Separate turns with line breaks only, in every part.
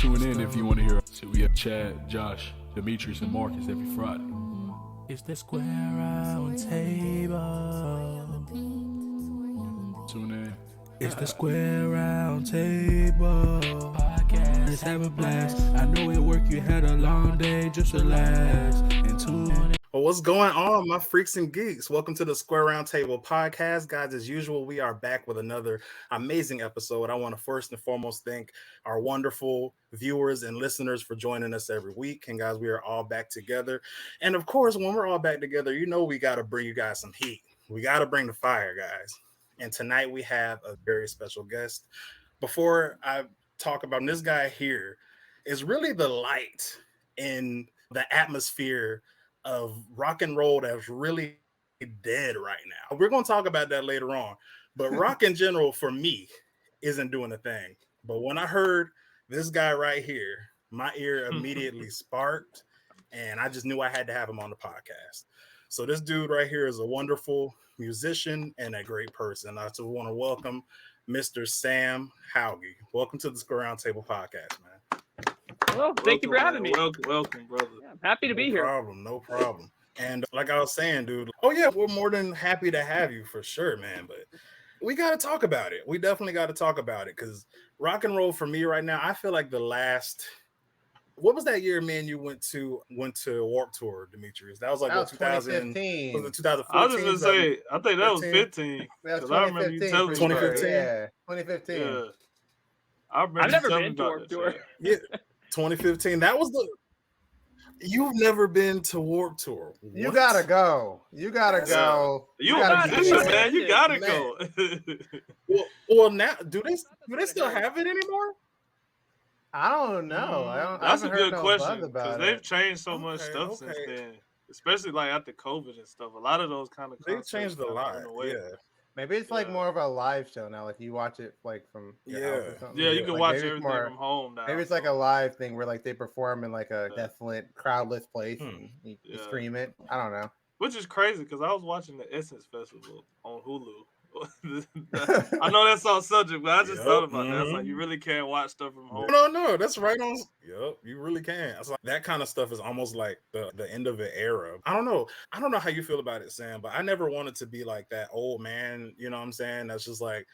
tune in if you want to hear. So we have Chad, Josh, Dmitri, and Marcus every Friday.
It's the Square Round Table.
Tune in.
It's the Square Round Table podcast. Let's have a blast. I know at work you had a long day. Just relax and tune in.
Well, what's going on, my freaks and geeks? Welcome to the Square Round Table podcast. Guys, as usual, we are back with another amazing episode. I want to first and foremost thank our wonderful viewers and listeners for joining us every week. And guys, we are all back together. And of course, when we're all back together, you know we got to bring you guys some heat. We got to bring the fire, guys. And tonight we have a very special guest. Before I talk about him, this guy here is really the light in the atmosphere of rock and roll that's really dead right now. We're going to talk about that later on. But rock in general, for me, isn't doing a thing. But when I heard this guy right here, my ear immediately sparked, and I just knew I had to have him on the podcast. So this dude right here is a wonderful musician and a great person. I just want to welcome Mr. Sam Hauge. Welcome to the Square Round Table podcast, man.
Well, thank you for having me.
Welcome, brother.
Yeah, I'm happy to be here.
No problem. And like I was saying, dude, we're more than happy to have you for sure, man. But we got to talk about it. We definitely got to talk about it because rock and roll for me right now, I feel like the last. What was that year, man? You went to Warped Tour, Demetrius? That was like
2015.
Was it 2014?
I was just gonna say, I think that was 15.
That was
I remember you telling me.
2015.
Yeah, 2015.
Yeah. I remember
I've never
you telling
been
me
to
about
Warped
that
Tour.
shit.
Yeah, 2015. That was the. You've never been to Warped Tour.
You
What?
gotta go. You gotta go.
You
gotta
a
do
musician,
it.
man. You gotta
Man.
go.
Well, now do they still have it anymore?
I don't know. I
That's a
haven't heard
good
no
question
buzz about
because
it.
they've changed so much
Okay,
stuff since
okay.
then, especially like after COVID and stuff. A lot of those kind of
They've changed a lot. Yeah.
Maybe it's like
Yeah.
more of a live show now. Like you watch it like from your house or something.
Yeah, you can
Like,
watch
maybe it's
everything
more-
from home now.
Maybe it's like a live thing where like they perform in like a
Yeah.
desolate, crowdless place. And you
Yeah.
stream it. I don't know.
Which is crazy because I was watching the Essence Festival on Hulu. I know that's off subject, but I just thought about that. It's like you really can't watch stuff from home.
No, that's right on. Yep, you really can. It's like that kind of stuff is almost like the end of an era. I don't know how you feel about it, Sam, but I never wanted to be like that old man. You know what I'm saying? That's just like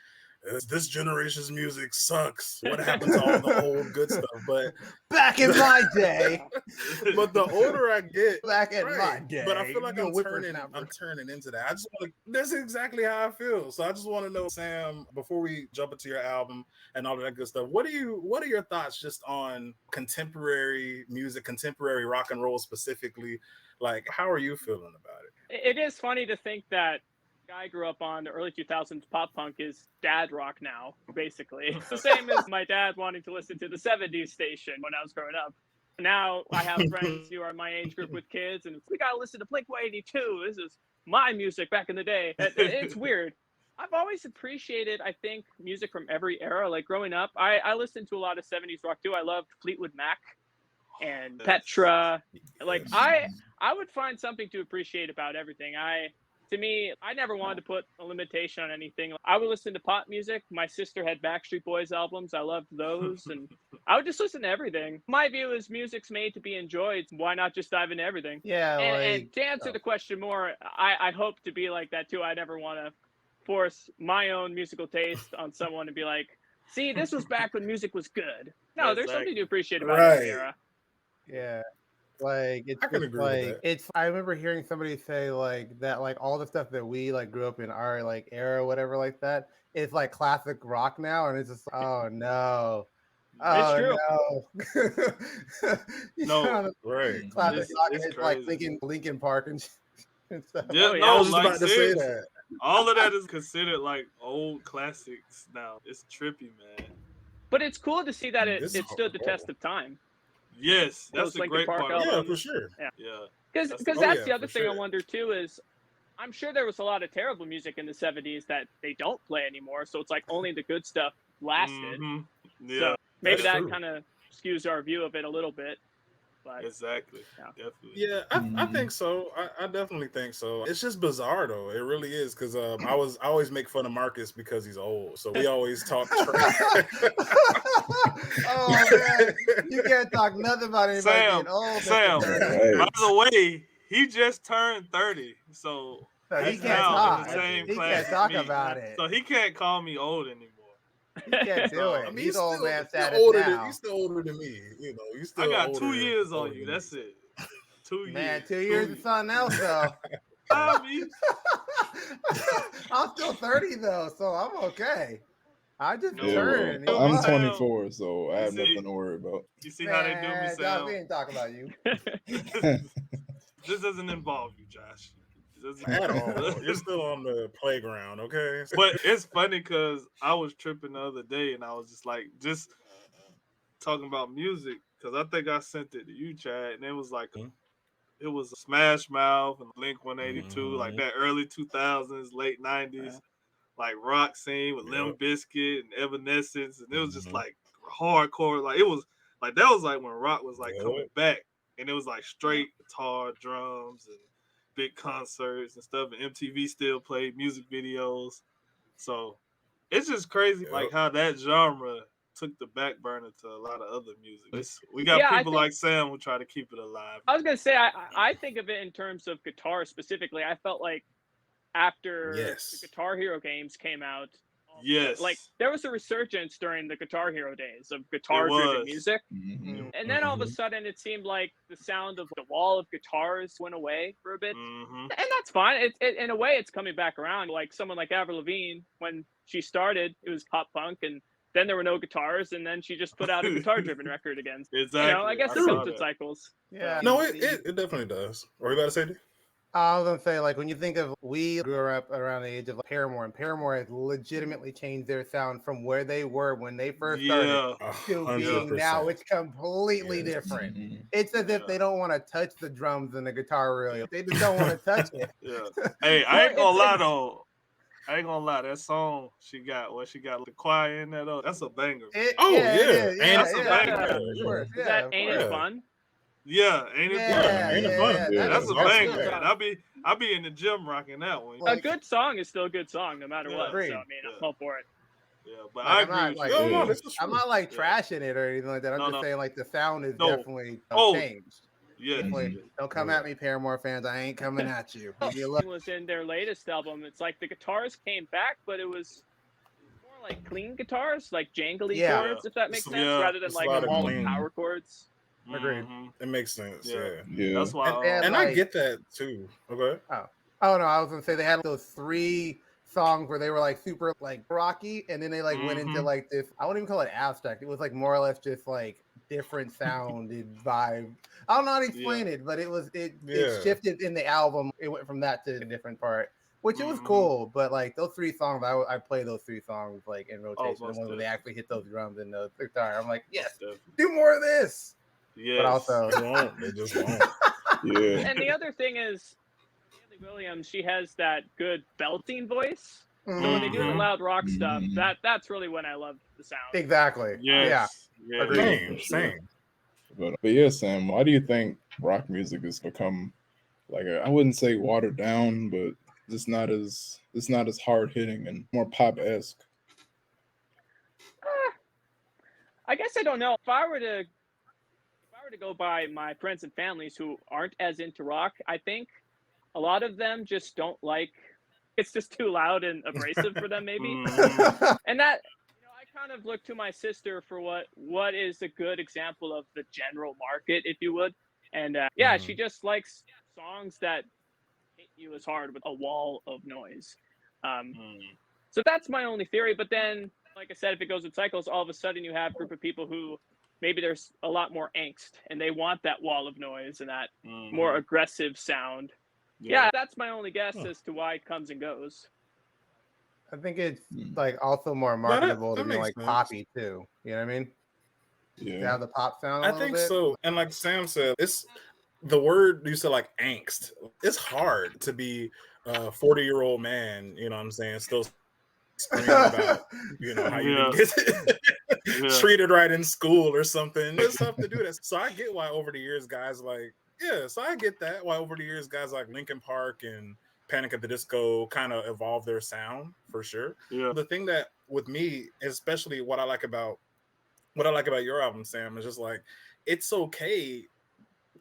this generation's music sucks. What happened to all the old good stuff? But
Back in my day.
but the older I get,
Back in
right,
my day.
but I feel like
You
I'm
know,
turning into that. I just want to. That's exactly how I feel. So I just want to know, Sam, before we jump into your album and all of that good stuff, what are your thoughts just on contemporary music, contemporary rock and roll specifically? Like, how are you feeling about it?
It is funny to think that I grew up on the early 2000s pop punk is dad rock now, basically. It's the same as my dad wanting to listen to the 70s station when I was growing up. Now I have friends who are my age group with kids, and we gotta listen to Blink-182. This is my music back in the day. It's weird. I've always appreciated, I think, music from every era. Like growing up, I listened to a lot of 70s rock too. I loved Fleetwood Mac and Petra. Like I would find something to appreciate about everything. To me, I never wanted to put a limitation on anything. I would listen to pop music. My sister had Backstreet Boys albums. I loved those. And I would just listen to everything. My view is music's made to be enjoyed. Why not just dive into everything?
Yeah.
And to answer the question more, I hope to be like that too. I never want to force my own musical taste on someone to be like, see, this was back when music was good. No, there's something to appreciate about every era.
Yeah. Like it's
I can
just
agree with
like
that.
I remember hearing somebody say like that like all the stuff that we like grew up in our like era, whatever like that, it's like classic rock now, and it's just oh no. Oh no.
No,
Right.
Classic rock,
it's
it's like
crazy.
Linkin Park and stuff.
Yeah,
Oh, yeah.
I
no,
was just
like,
about to say
seriously,
that.
all of that is considered like old classics now. It's trippy, man.
But it's cool to see that it
This is
stood the
horrible.
test of time.
Yes, that's
Those
the
Linkin
great
Park
part.
albums.
Yeah, for sure.
Yeah.
Because
That's-
that's,
oh, yeah,
the other
for
thing I
sure.
wonder too is I'm sure there was a lot of terrible music in the 70s that they don't play anymore. So it's like only the good stuff lasted.
Mhm. Yeah.
So maybe
That's
that
true.
kind of skews our view of it a little bit. But
Exactly.
Yeah.
Definitely.
Yeah, I think so. I definitely think so. It's just bizarre though. It really is because I always make fun of Marcus because he's old. So we always talk trash.
Oh man, you can't talk nothing about anybody being old.
Sam.
Mr.
By the way, he just turned 30, so
So he
he's
can't
now
talk.
in the same
He
class
can't
as
talk
me.
about it.
So he can't call me old anymore.
He can't do
So,
it.
I mean,
He's old man status
older
now.
he's still older than me. You know, you still
I got
older,
2 years on
older
you.
than
That's
me.
it. 2 years.
Man, 2 years is something else though.
I mean,
I'm still 30 though, so I'm okay. I just
No,
turned.
well,
I'm
Sam,
24, so I
you
have
see-
nothing to worry about.
you see how they do me,
Man,
Sam?
Josh, we ain't talking about you.
This doesn't involve you, Josh. This doesn't-
At all. You're still on the playground, okay?
But it's funny because I was tripping the other day and I was just talking about music because I think I sent it to you, Chad, and it was like it was Smash Mouth and Blink 182, like that early 2000s, late 90s, like rock scene with Limp Bizkit and Evanescence, and it was just like hardcore. Like it was like that was like when rock was like coming back, and it was like straight guitar, drums, and big concerts and stuff. And MTV still played music videos, so it's just crazy like how that genre took the back burner to a lot of other music. We got people like Sam who try to keep it alive.
I was gonna say I think of it in terms of guitar specifically. I felt like after the Guitar Hero games came out, like there was a resurgence during the Guitar Hero days of guitar-driven music, and then all of a sudden it seemed like the sound of the wall of guitars went away for a bit, and that's fine. It in a way it's coming back around. Like someone like Avril Lavigne, when she started, it was pop punk, and then there were no guitars, and then she just put out a guitar-driven record again.
Exactly.
You know, I guess it comes in cycles.
Yeah.
No, it definitely does. What are you about to say, dude?
I was gonna say, like, when you think of, we grew up around the age of Paramore, and Paramore has legitimately changed their sound from where they were when they first started to being now. It's completely different. It's as if they don't want to touch the drums and the guitar really. They just don't want to touch it.
Hey, I ain't gonna lie though. I ain't gonna lie. That song she got the choir in that. That's a banger.
That's
a banger.
Is that Ain't It Fun?
Yeah, Ain't It Fun?
Ain't It Fun?
That's a banger. I'll be in the gym rocking that one.
A good song is still a good song, no matter what. So I mean, I'm all for it.
Yeah, but I agree.
I'm not like trashing it or anything like that. I'm just saying like the sound is definitely changed.
Yeah.
Don't come at me, Paramore fans. I ain't coming at you.
It was in their latest album. It's like the guitars came back, but it was more like clean guitars, like jangly chords, if that makes sense, rather than like a wall of power chords.
Agreed.
It makes sense.
Yeah.
That's why.
And I get that too. Okay.
Oh no, I was gonna say they had those 3 songs where they were like super like rocky, and then they like went into like this. I wouldn't even call it abstract. It was like more or less just like different sounded vibe. I don't know how to explain it, but it shifted in the album. It went from that to a different part, which it was cool. But like those 3 songs, I play those 3 songs like in rotation. The ones where they actually hit those drums and the guitar. I'm like, yes, do more of this.
Yes.
But also,
they just won't.
Yeah.
And the other thing is, Haley Williams, she has that good belting voice. So when they do the loud rock stuff, that's really when I love the sound.
Exactly.
Yes.
Yeah. Agreed.
Same.
But yeah, Sam, why do you think rock music has become like I wouldn't say watered down, but it's not as hard hitting and more pop-esque?
I guess I don't know. If I were to go by my friends and families who aren't as into rock, I think a lot of them just don't like. It's just too loud and abrasive for them, maybe. And that, I kind of look to my sister for what is a good example of the general market, if you would. And she just likes songs that hit you as hard with a wall of noise. So that's my only theory. But then, like I said, if it goes in cycles, all of a sudden you have a group of people who maybe there's a lot more angst and they want that wall of noise and that more aggressive sound. Yeah, that's my only guess as to why it comes and goes.
I think it's like also more marketable to be like poppy too. You know what I mean?
Yeah.
To have the pop sound.
I think so. And like Sam said, it's the word you said, like angst. It's hard to be a 40-year-old man, you know what I'm saying, still screaming about, how you didn't get it. treated right in school or something. It's tough to do that. So I get why over the years guys like, so I get that. Why over the years guys like Linkin Park and Panic at the Disco kind of evolve their sound for sure.
Yeah.
The thing that with me, especially what I like about your album, Sam, is just like it's okay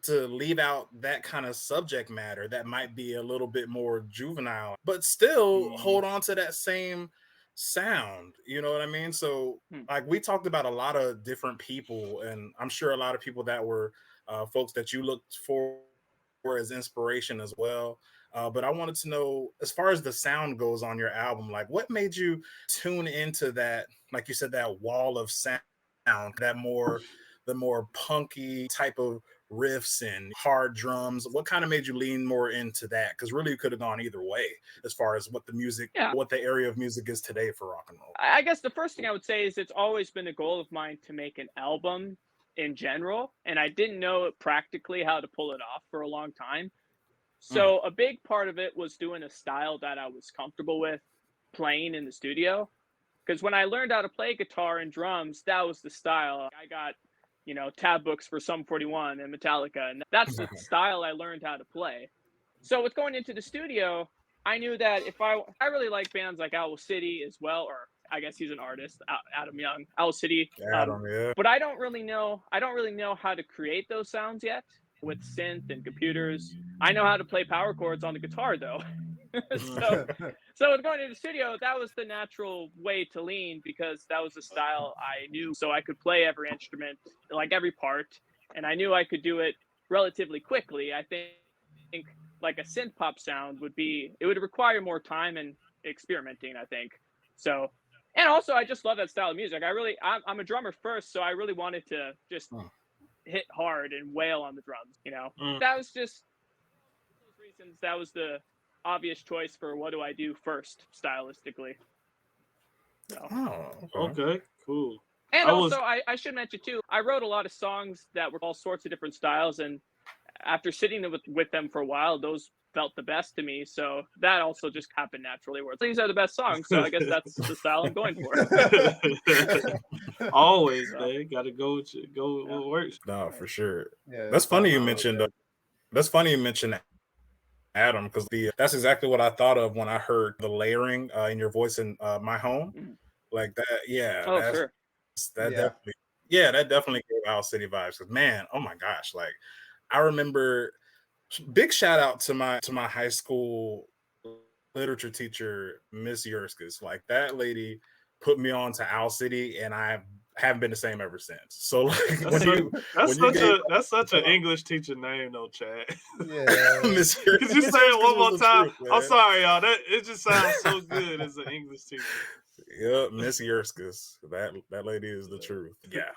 to leave out that kind of subject matter that might be a little bit more juvenile, but still hold on to that same sound. You know what I mean? So like we talked about a lot of different people, and I'm sure a lot of people that were folks that you looked for as inspiration as well. But I wanted to know, as far as the sound goes on your album, like what made you tune into that, like you said, that wall of sound, that the more punky type of riffs and hard drums? What kind of made you lean more into that? Because really, it could have gone either way as far as what the music, what the area of music is today for rock and roll.
I guess the first thing I would say is it's always been a goal of mine to make an album in general, and I didn't know practically how to pull it off for a long time. So a big part of it was doing a style that I was comfortable with playing in the studio. Because when I learned how to play guitar and drums, that was the style. I got, tab books for Sum 41 and Metallica, and that's the style I learned how to play. So with going into the studio, I knew that if I really like bands like Owl City as well, or I guess he's an artist, Adam Young, Owl City. But I don't really know how to create those sounds yet with synth and computers. I know how to play power chords on the guitar though. So with going into the studio, that was the natural way to lean, because that was the style I knew. So I could play every instrument, like every part, and I knew I could do it relatively quickly. I think like a synth pop sound would require more time and experimenting, I think. So, and also I just love that style of music. I'm a drummer first, so I really wanted to just hit hard and wail on the drums, That was just those reasons. That was the obvious choice for what do I do first stylistically.
Okay, cool.
And I should mention too, I wrote a lot of songs that were all sorts of different styles, and after sitting with them for a while, those felt the best to me. So that also just happened naturally, where these are the best songs. So I guess that's the style I'm going for.
Always, man. Gotta go with what works.
No, for sure. Yeah, that's funny you mentioned. That's funny you mentioned Adam, because that's exactly what I thought of when I heard the layering in your voice in My Home, like that. Yeah.
Sure.
That definitely gave Owl City vibes. Because man, oh my gosh, like I remember. Big shout out to my high school literature teacher, Miss Yerskis. Like that lady put me on to Owl City, and I haven't been the same ever since. So like
that's such an English teacher name, though, Chad.
Yeah, Miss Yerskis.
Could you say it one more time? I'm sorry, y'all. It just sounds so good as an English teacher.
Yep, Miss Yerskis. That lady is the truth. Yeah.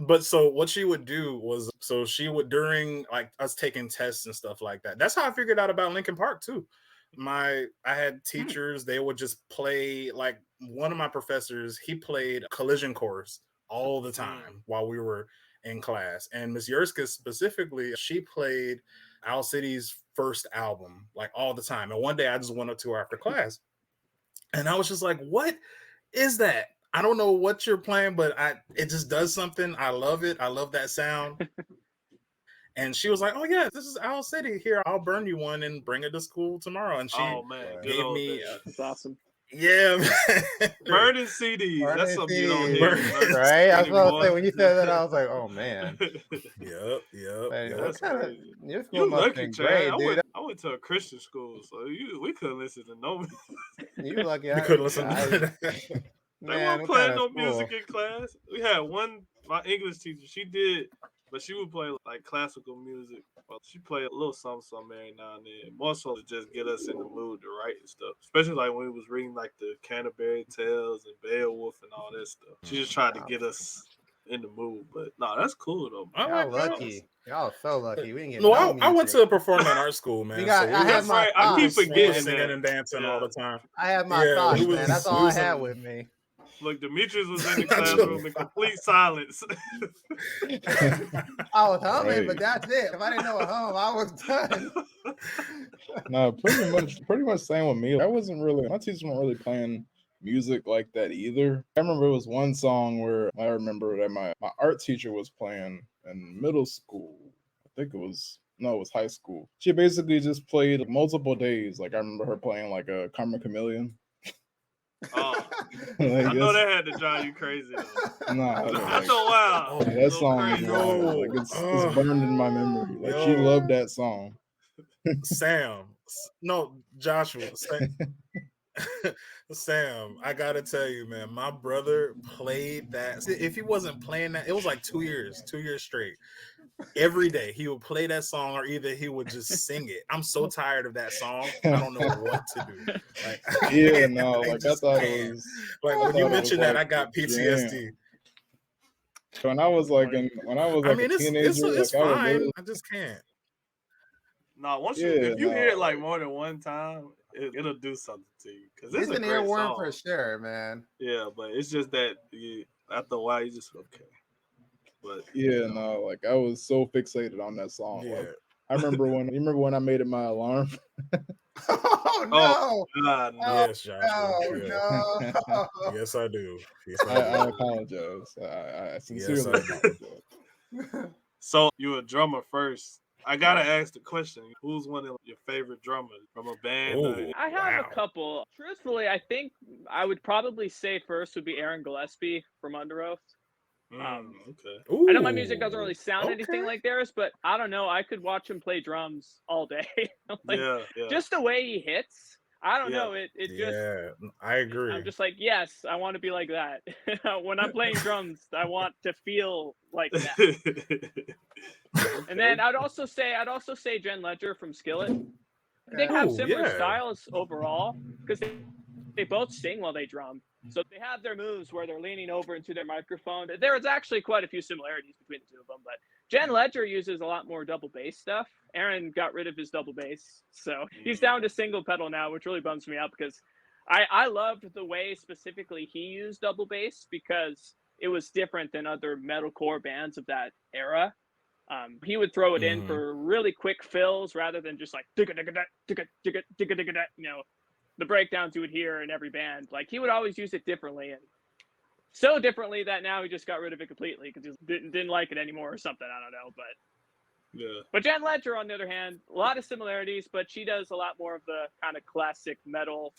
But so what she would do was, so she would, during like us taking tests and stuff like that. That's how I figured out about Linkin Park too. I had teachers, they would just play, like one of my professors, he played Collision Course all the time while we were in class. And Miss Yerskis specifically, she played Owl City's first album like all the time. And one day I just went up to her after class, and I was just like, what is that? I don't know what you're playing, but it just does something. I love it. I love that sound. And she was like, oh yeah, this is Owl City. Here, I'll burn you one and bring it to school tomorrow. And she gave me
that's awesome.
Yeah, man.
Burning CDs. That's something you don't hear.
Right? I was about to say, when you said that, I was like, oh man.
Yep.
That's crazy.
Your school must have been great, dude.
I went to a Christian school, so we couldn't listen to no music.
You lucky.
We couldn't listen to
that. They weren't playing no music in class. We had my English teacher, she did, but she would play like classical music. Well, she played a little something every now and then. More so to just get us in the mood to write and stuff. Especially like when we was reading like the Canterbury Tales and Beowulf and all that stuff. She just tried to get us in the mood. But no, that's cool though.
Y'all lucky. Y'all so lucky. We didn't get
I went to a performing arts school, man.
I keep forgetting
singing and dancing all the time.
I had my thoughts, man. That's all I had with me.
Look, Dmitri was in the classroom in complete silence.
I was humming, but that's it. If I didn't know a hum, I was done.
No, pretty much same with me. I wasn't really, my teachers weren't really playing music like that either. I remember it was one song where I remember that my art teacher was playing in middle school. I think it was high school. She basically just played multiple days. Like I remember her playing like a Karma Chameleon.
Oh,
Like,
I know that had to drive you crazy though.
Nah,
That's a wow.
that
So
song is
crazy.
wild. Like it's burned in my memory. Like she
Yo.
loved that song.
Joshua, Sam, I gotta tell you, man, my brother played that. See, if he wasn't playing that, it was like 2 years straight. Every day he would play that song, or either he would just sing it. I'm so tired of that song. I don't know what to do. Like,
Yeah, no, like I thought
can't.
it was
Like when you mentioned that, I got PTSD.
When I was like a teenager,
it's
like,
fine. I just can't.
No, if you hear it like more than one time, it'll do something to you. Because it's
an
a great
earworm
song
for sure, man.
Yeah, but it's just that after a while you just okay. But
yeah, no, like I was so fixated on that song.
Yeah.
Like, I remember when I made it my alarm.
Oh no!
Oh, God, no.
Yes, Joshua.
No.
Yes, I do. Yes,
I apologize. I sincerely apologize.
So you a drummer first. I gotta ask the question: who's one of your favorite drummers from a band?
Ooh.
I have
Wow.
a couple. Truthfully, I think I would probably say first would be Aaron Gillespie from Under Oath.
Okay.
Ooh,
I know my music doesn't really sound anything
okay.
like theirs, but I don't know. I could watch him play drums all day. Like,
Yeah.
just the way he hits. I don't
Yeah.
know. It just.
Yeah, I agree.
I'm just like, yes, I want to be like that. When I'm playing drums, I want to feel like that. And then I'd also say Jen Ledger from Skillet. They have
Ooh,
similar
yeah.
styles overall because they both sing while they drum. So they have their moves where they're leaning over into their microphone. There's actually quite a few similarities between the two of them, but Jen Ledger uses a lot more double bass stuff. Aaron got rid of his double bass, so he's down to single pedal now, which really bums me out because I loved the way specifically he used double bass because it was different than other metalcore bands of that era. He would throw it in for really quick fills rather than just like the breakdowns you would hear in every band. Like he would always use it differently, and so differently that now he just got rid of it completely because he didn't like it anymore or something. I don't know, but Jen Ledger, on the other hand, a lot of similarities, but she does a lot more of the kind of classic metal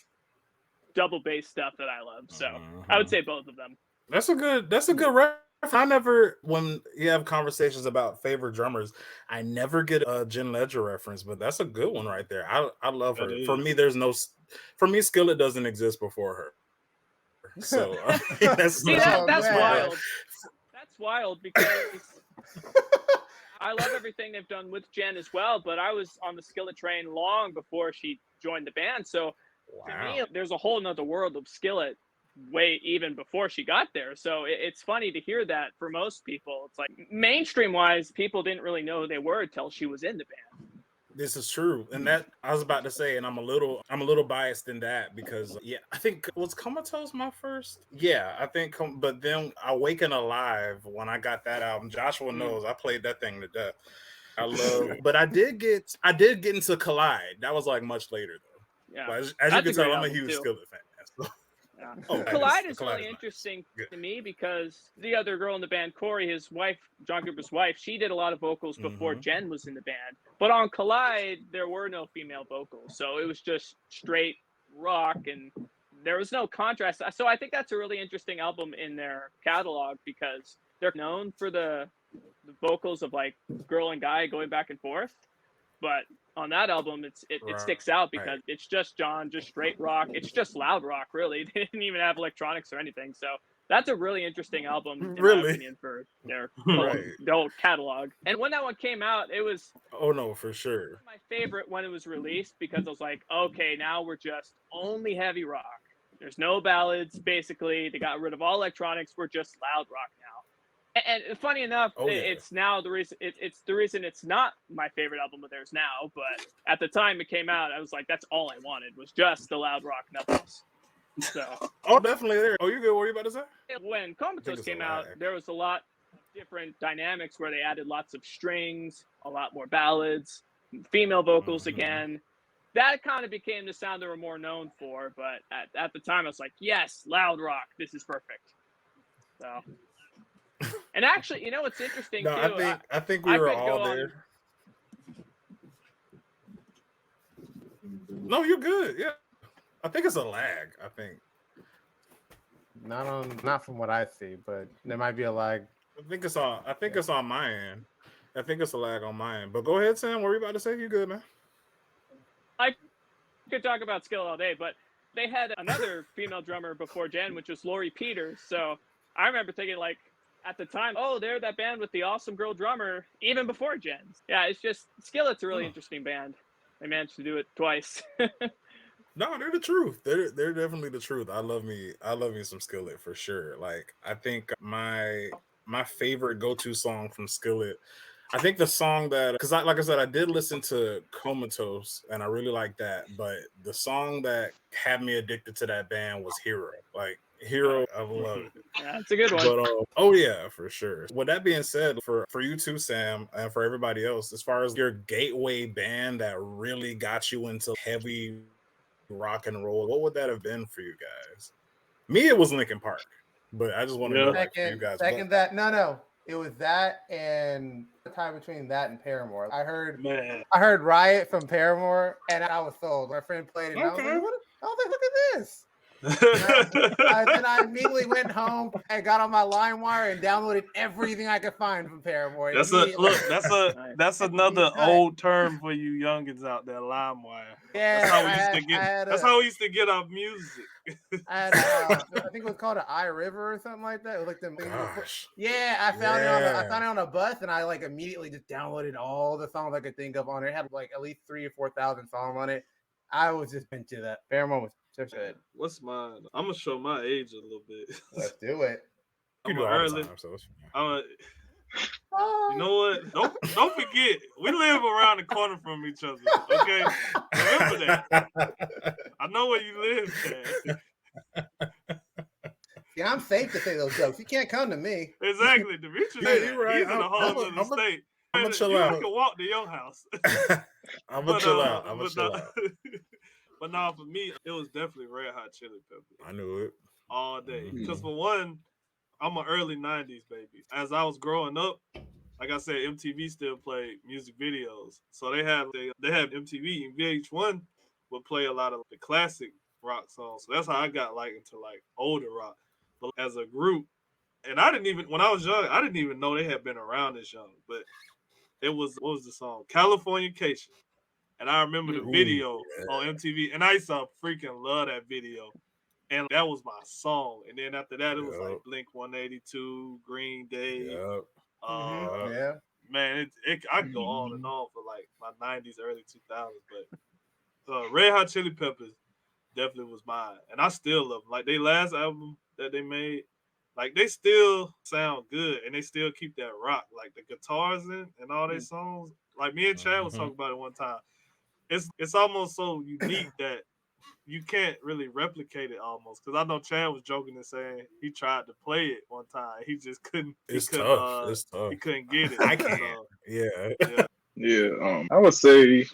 double bass stuff that I love. So I would say both of them.
That's a good reference. I never, when you have conversations about favorite drummers, I never get a Jen Ledger reference, but that's a good one right there. I love her. For me, Skillet doesn't exist before her. So that's
wild. That's wild because I love everything they've done with Jen as well, but I was on the Skillet train long before she joined the band. So to me, there's a whole nother world of Skillet way even before she got there. So it's funny to hear that for most people. It's like mainstream wise, people didn't really know who they were until she was in the band.
This is true, and that I was about to say, and I'm a little biased in that because I think was Comatose my first. Yeah, I think, but then Awaken Alive when I got that album, Joshua knows I played that thing to death. I love, but I did get into Collide. That was like much later though.
Yeah,
but as you can tell, I'm a huge Skillet fan. So.
Collide is really interesting to me because the other girl in the band, Corey, his wife, John Cooper's wife, she did a lot of vocals before Jen was in the band. But on Collide, there were no female vocals, so it was just straight rock, and there was no contrast. So I think that's a really interesting album in their catalog because they're known for the vocals of like girl and guy going back and forth, but on that album, it sticks out because it's just John, just straight rock. It's just loud rock, really. They didn't even have electronics or anything. So that's a really interesting album, in my opinion, for their whole catalog. And when that one came out, it was
for sure
my favorite when it was released because I was like, okay, now we're just only heavy rock. There's no ballads, basically. They got rid of all electronics. We're just loud rock now. And funny enough, it's now the reason it's the reason it's not my favorite album of theirs now. But at the time it came out, I was like, that's all I wanted was just the loud rock, nothing else. So
definitely there. Oh, you good? What were you about to say?
When Comatose came out, there was a lot of different dynamics where they added lots of strings, a lot more ballads, female vocals again. that kind of became the sound they were more known for. But at the time, I was like, yes, loud rock. This is perfect. So, and actually, you know what's interesting
No,
too?
I think we were all there. No, you're good. Yeah, I think it's a lag. I think.
Not from what I see, but there might be a lag.
I think it's on. I think it's on my end. I think it's a lag on my end. But go ahead, Sam. What were you about to say? You good, man?
I could talk about Skillet all day, but they had another female drummer before Jen, which was Lori Peters. So I remember thinking, like, at the time, oh, they're that band with the awesome girl drummer, even before Jen's. Yeah, it's just Skillet's a really interesting band. They managed to do it twice.
No, they're the truth. They're definitely the truth. I love me some Skillet for sure. Like, I think my favorite go-to song from Skillet, I think the song that, because like I said, I did listen to Comatose and I really like that, but the song that had me addicted to that band was Hero. Like, Hero, I love it.
Yeah, it's a good one.
But oh yeah, for sure. With that being said, for you too, Sam, and for everybody else, as far as your gateway band that really got you into heavy rock and roll, what would that have been for you guys? Me, it was Linkin Park, but I just want to know, like, for you guys.
Second that. No, it was that and the time between that and Paramore. I heard Riot from Paramore, and I was sold. My friend played it. And
Okay.
I was like, look at this. Then I immediately went home and got on my LimeWire and downloaded everything I could find from Paramore.
That's another old term for you youngins out there, LimeWire.
Yeah,
that's how we used to get our music.
I had I think it was called an iRiver or something like that. It was like them. Yeah, I found it on a bus, and I like immediately just downloaded all the songs I could think of on it. It had like at least 3,000 or 4,000 songs on it. I was just into that. Paramore was so good.
What's mine? I'm gonna show my age a little bit.
Let's do it.
You do all the time, so it's fine.
You know what? Don't forget, we live around the corner from each other. Okay, remember that. I know where you live, man.
Yeah, I'm safe to say those jokes. You can't come to me.
Exactly, Dmitri.
You're right.
He's in a whole other state.
I'm gonna chill out.
I can walk to your house.
I'm gonna chill out.
But no, for me, it was definitely Red Hot Chili Peppers.
I knew it
all day. Because for one, I'm an early '90s baby. As I was growing up, like I said, MTV still played music videos, so they have MTV, and VH1 would play a lot of the classic rock songs. So that's how I got like into like older rock. But as a group, and when I was young, I didn't even know they had been around this young. But it was, what was the song? Californication. And I remember the video on MTV, and I used to freaking love that video. And that was my song. And then after that, it was like Blink-182, Green Day. Man, I could go on and on for like my 90s, early 2000s. But Red Hot Chili Peppers definitely was mine. And I still love them. Like, their last album that they made, like, they still sound good. And they still keep that rock. Like, the guitars and all their songs. Like, me and Chad was talking about it one time. It's almost so unique that you can't really replicate it almost. Because I know Chad was joking and saying he tried to play it one time. He just couldn't.
It's tough.
He couldn't get it.
I can't.
Yeah. I would say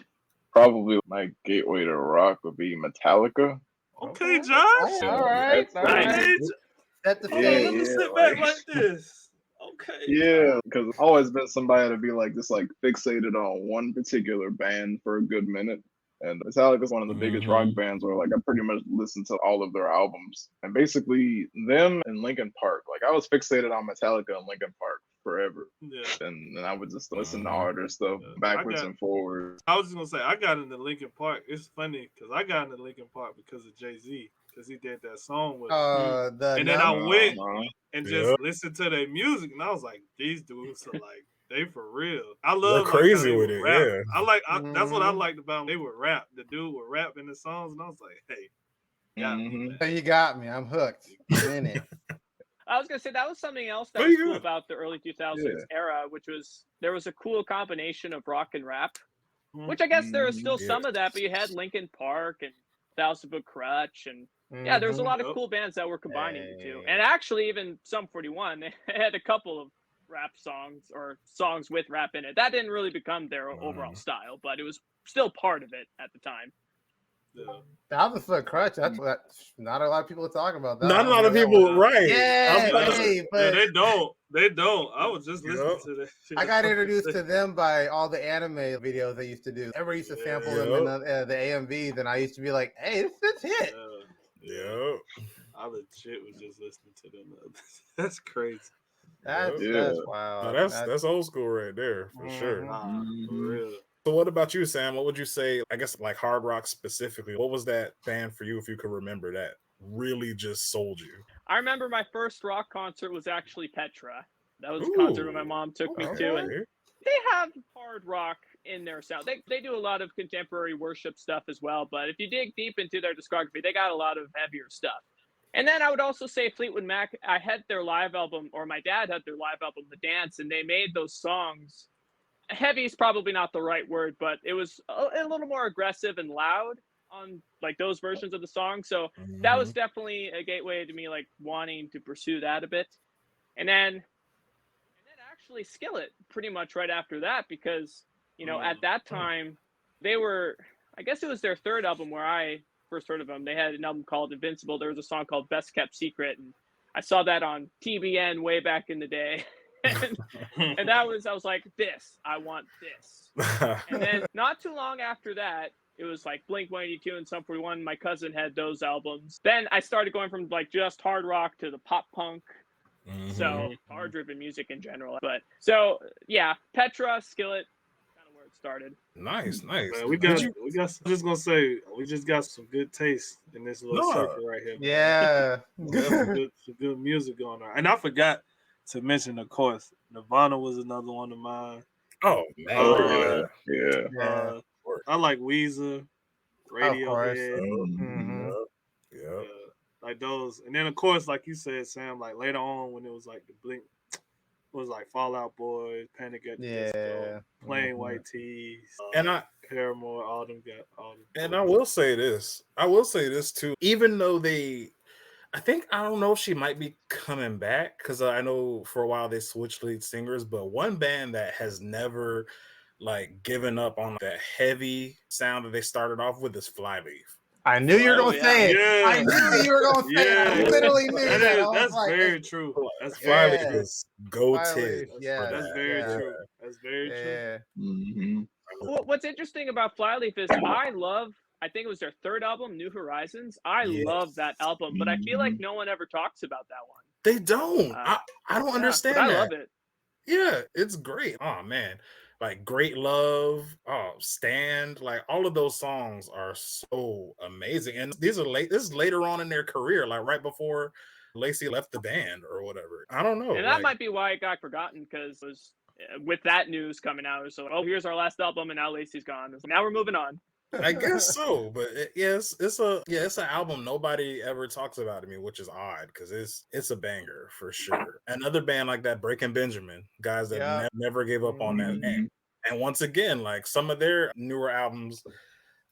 probably my gateway to rock would be Metallica.
Okay, Josh.
All right. Set the stage.
Let me sit back like this. Okay.
Yeah, because I've always been somebody to be like just like fixated on one particular band for a good minute. And Metallica is one of the biggest rock bands where like I pretty much listened to all of their albums. And basically them and Linkin Park. Like I was fixated on Metallica and Linkin Park forever. Yeah. And I would just listen to all their stuff backwards and forwards.
I was just gonna say I got into Linkin Park. It's funny because I got into Linkin Park because of Jay-Z. Because he did that song with him. And then I went and just listened to their music, and I was like, these dudes are like, they for real. I love
They're crazy with it.
Rap.
Yeah.
That's what I liked about them. They would rap. The dude would rap in the songs, and I was like, hey,
So you got me. I'm hooked. I'm in it.
I was gonna say that was something else that was cool about the early 2000s era, which was there was a cool combination of rock and rap, which I guess there was still some of that, but you had Linkin Park and Thousand Foot Crutch and there was a lot of cool bands that were combining the two. And actually even Sum 41, they had a couple of rap songs or songs with rap in it. That didn't really become their overall style, but it was still part of it at the time.
That was a crutch. That's not a lot of people are talking about that.
Not a lot of people, right?
Yeah, but
they don't. They don't. I was just listening to that.
I got introduced to them by all the anime videos they used to do. Everybody used to sample them in the AMVs, and I used to be like, "Hey, this hit."
Yeah.
I legit was just listening to them. That's crazy.
That's wow.
No, that's old school right there for sure.
For real.
So what about you, Sam? What would you say, I guess like hard rock specifically, what was that band for you, if you could remember, that really just sold you?
I remember my first rock concert was actually Petra. That was a concert when my mom took me to, and they have hard rock in their sound. They do a lot of contemporary worship stuff as well, but if you dig deep into their discography, they got a lot of heavier stuff. And then I would also say Fleetwood Mac. I had their live album, or my dad had their live album, The Dance, and they made those songs. Heavy is probably not the right word, but it was a little more aggressive and loud on like those versions of the song. So that was definitely a gateway to me, like wanting to pursue that a bit. And then actually Skillet pretty much right after that, because, you know, at that time they were, I guess it was their third album where I first heard of them. They had an album called Invincible. There was a song called Best Kept Secret, and I saw that on TBN way back in the day. and I was like, I want this. And then not too long after that, it was like Blink-182 and Sum 41. My cousin had those albums. Then I started going from like just hard rock to the pop punk. So hard-driven music in general. But so yeah, Petra, Skillet, kind of where it started.
Nice.
Man, we got. I'm just gonna say, we just got some good taste in this little circle right here.
Yeah,
some good music going on. And I forgot to mention, of course, Nirvana was another one of mine.
Oh man,
I like Weezer,
Radiohead.
Yeah.
Like those. And then of course, like you said, Sam, like later on when it was like the Blink, it was like Fall Out Boy, Panic at the Disco, Plain White Tees,
and
Paramore, all them got all them.
And I will say this too, even though I don't know if she might be coming back, because I know for a while they switched lead singers, but one band that has never like given up on that heavy sound that they started off with is Flyleaf.
I knew you were going to say it. I knew you were going to say it. I literally knew that.
That's very true. That's
Flyleaf is goated.
That's very true. That's very true.
What's interesting about Flyleaf is I think it was their third album, New Horizons. I love that album, but I feel like no one ever talks about that one.
They don't. I don't understand that.
I love it.
Yeah, it's great. Oh man. Like Great Love, Stand, like all of those songs are so amazing. And this is later on in their career, like right before Lacey left the band or whatever. I don't know.
And that might be why it got forgotten, because it was with that news coming out, it was like, oh, here's our last album and now Lacey's gone. So now we're moving on.
I guess so, but it's an album nobody ever talks about to me, which is odd because it's a banger for sure. Another band like that, Breaking Benjamin, guys that never gave up on that. And once again, like some of their newer albums,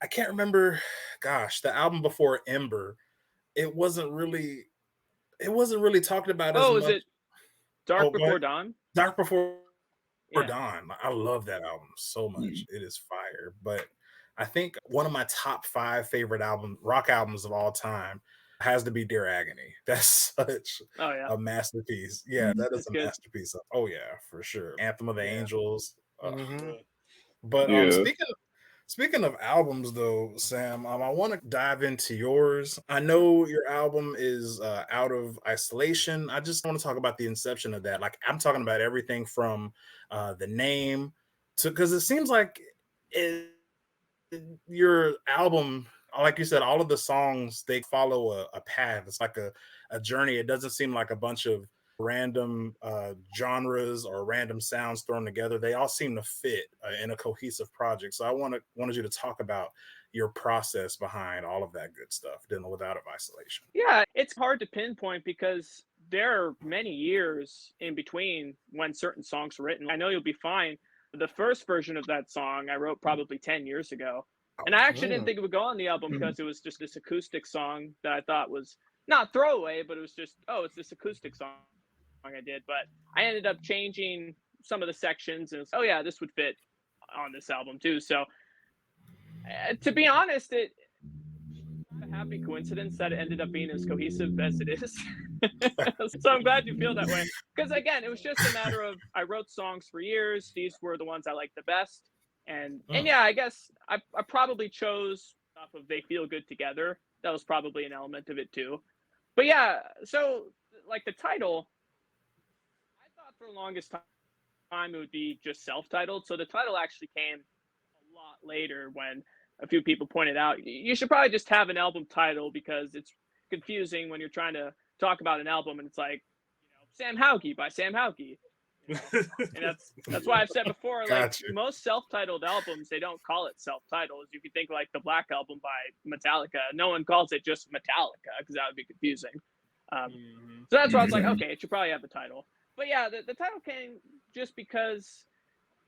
I can't remember. Gosh, the album before Ember, it wasn't really talked about as much.
Oh, is it Dark Before Dawn?
Dark Before Dawn. I love that album so much. It is fire, but I think one of my top 5 favorite rock albums of all time has to be Dear Agony. That's such a masterpiece. Yeah, that is a masterpiece. Oh yeah, for sure. Anthem of the Angels. But speaking of albums though, Sam, I want to dive into yours. I know your album is Out of Isolation. I just want to talk about the inception of that. Like I'm talking about everything from the name to, because it seems like your album, like you said, all of the songs, they follow a path. It's like a journey. It doesn't seem like a bunch of random genres or random sounds thrown together. They all seem to fit in a cohesive project. So I wanted you to talk about your process behind all of that good stuff, dealing with Out of Isolation.
Yeah, it's hard to pinpoint because there are many years in between when certain songs were written. I Know You'll Be Fine. The first version of that song I wrote probably 10 years ago. And I actually didn't think it would go on the album because it was just this acoustic song that I thought was not throwaway, but it was just, it's this acoustic song I did. But I ended up changing some of the sections and this would fit on this album too. So to be honest, happy coincidence that it ended up being as cohesive as it is. So I'm glad you feel that way. Because again, it was just a matter of I wrote songs for years. These were the ones I liked the best. And yeah, I guess I probably chose off of They Feel Good Together. That was probably an element of it too. But yeah, so like the title, I thought for the longest time it would be just self-titled. So the title actually came a lot later when a few people pointed out you should probably just have an album title because it's confusing when you're trying to talk about an album and it's like, Sam Hauge by Sam Hauge. And that's why I've said before, like most self-titled albums, they don't call it self-titled. You could think like the Black Album by Metallica. No one calls it just Metallica because that would be confusing. So that's why I was like, okay, it should probably have a title. But yeah, the title came just because